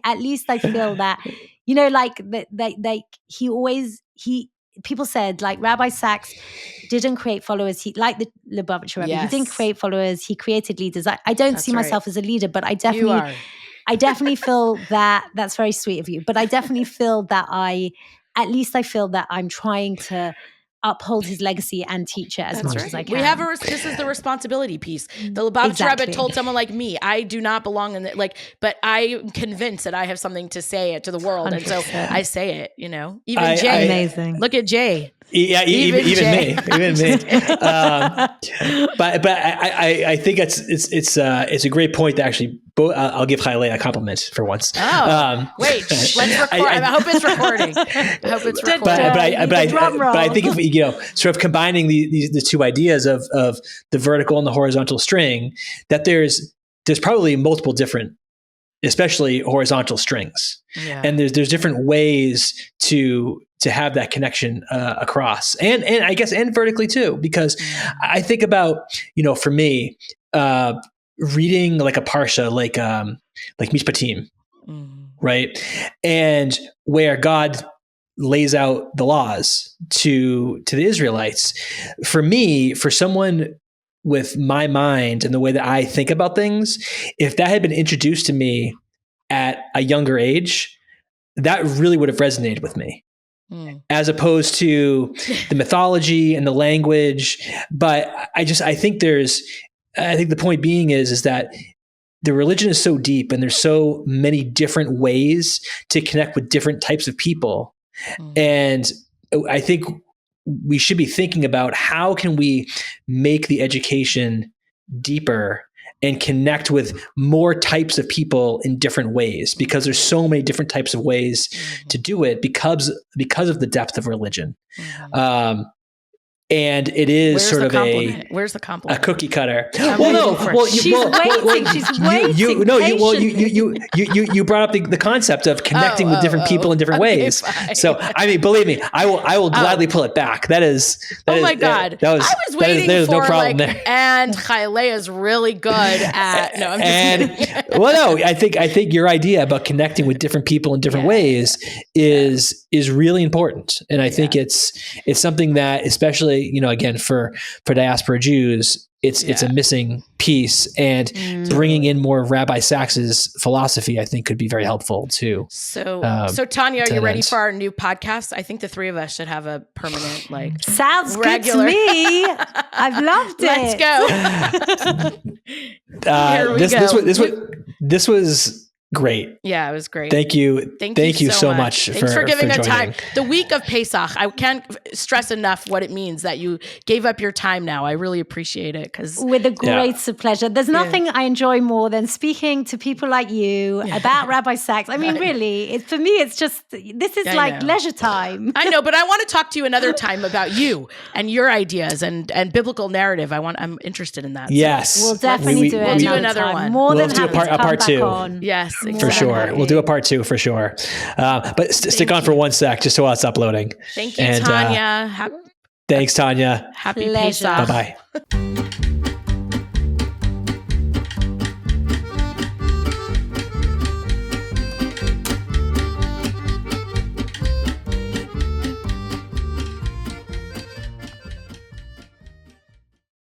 feel that, people said like Rabbi Sacks didn't create followers. He, like the Lubavitcher Rebbe, he didn't create followers. He created leaders. I don't see myself as a leader, but I definitely feel that that's very sweet of you. But I definitely feel that I feel that I'm trying to uphold his legacy and teach it as much as I can. We have this is the responsibility piece. The Lubavitcher Rebbe told someone like me, I do not belong in it, but I'm convinced that I have something to say to the world. 100%. And so I say it, even Jay. Amazing. Look at Jay. Yeah, even me. But I think it's a great point to actually. I'll give ChayaLeah a compliment for once. Oh, wait, let's record. I hope it's recording. But I think if sort of combining the two ideas of the vertical and the horizontal string, that there's probably multiple different, especially horizontal strings, and there's different ways to have that connection across, and I guess and vertically too, because I think about for me reading like a parsha like Mishpatim, right, and where God lays out the laws to the Israelites. For me, for someone with my mind and the way that I think about things, if that had been introduced to me at a younger age, that really would have resonated with me. As opposed to the mythology and the language. But I think the point being is that the religion is so deep and there's so many different ways to connect with different types of people. And I think we should be thinking about how can we make the education deeper and connect with more types of people in different ways, because there's so many different types of ways to do it because of the depth of religion. And it is sort of where's the compliment? A cookie cutter. She's waiting. You brought up the concept of connecting with different people in different ways. Fine. So believe me, I will gladly pull it back. That is. My God! I was waiting there's for no problem there. And ChayaLeah is really good at. No, I'm just kidding. Well, no, I think your idea about connecting with different people in different ways is really important, and I think it's something that, especially again for diaspora Jews, it's a missing piece, and bringing in more of Rabbi Sacks's philosophy, I think, could be very helpful too. So Tanya, are you ready for our new podcast? I think the three of us should have a permanent, like, sounds regular. good to me. I've loved it. Let's go. This was great. Yeah, it was great. Thank you. Thank you so much for giving the time. joining. The week of Pesach, I can't stress enough what it means that you gave up your time now. I really appreciate it. With the greatest of pleasure. There's nothing I enjoy more than speaking to people like you about Rabbi Sacks. I mean, really, for me, it's just, this is like leisure time. I know, but I want to talk to you another time about you and your ideas and biblical narrative. I'm interested in that. Yes. So we'll definitely do another one. More than happy to come part back two. on. Yes. Exactly. For sure. We'll do a part 2 for sure. But stick on for 1 sec just while it's uploading. Thank you, Tanya. Thanks, Tanya. Happy Pleasure. Pesach. Bye-bye.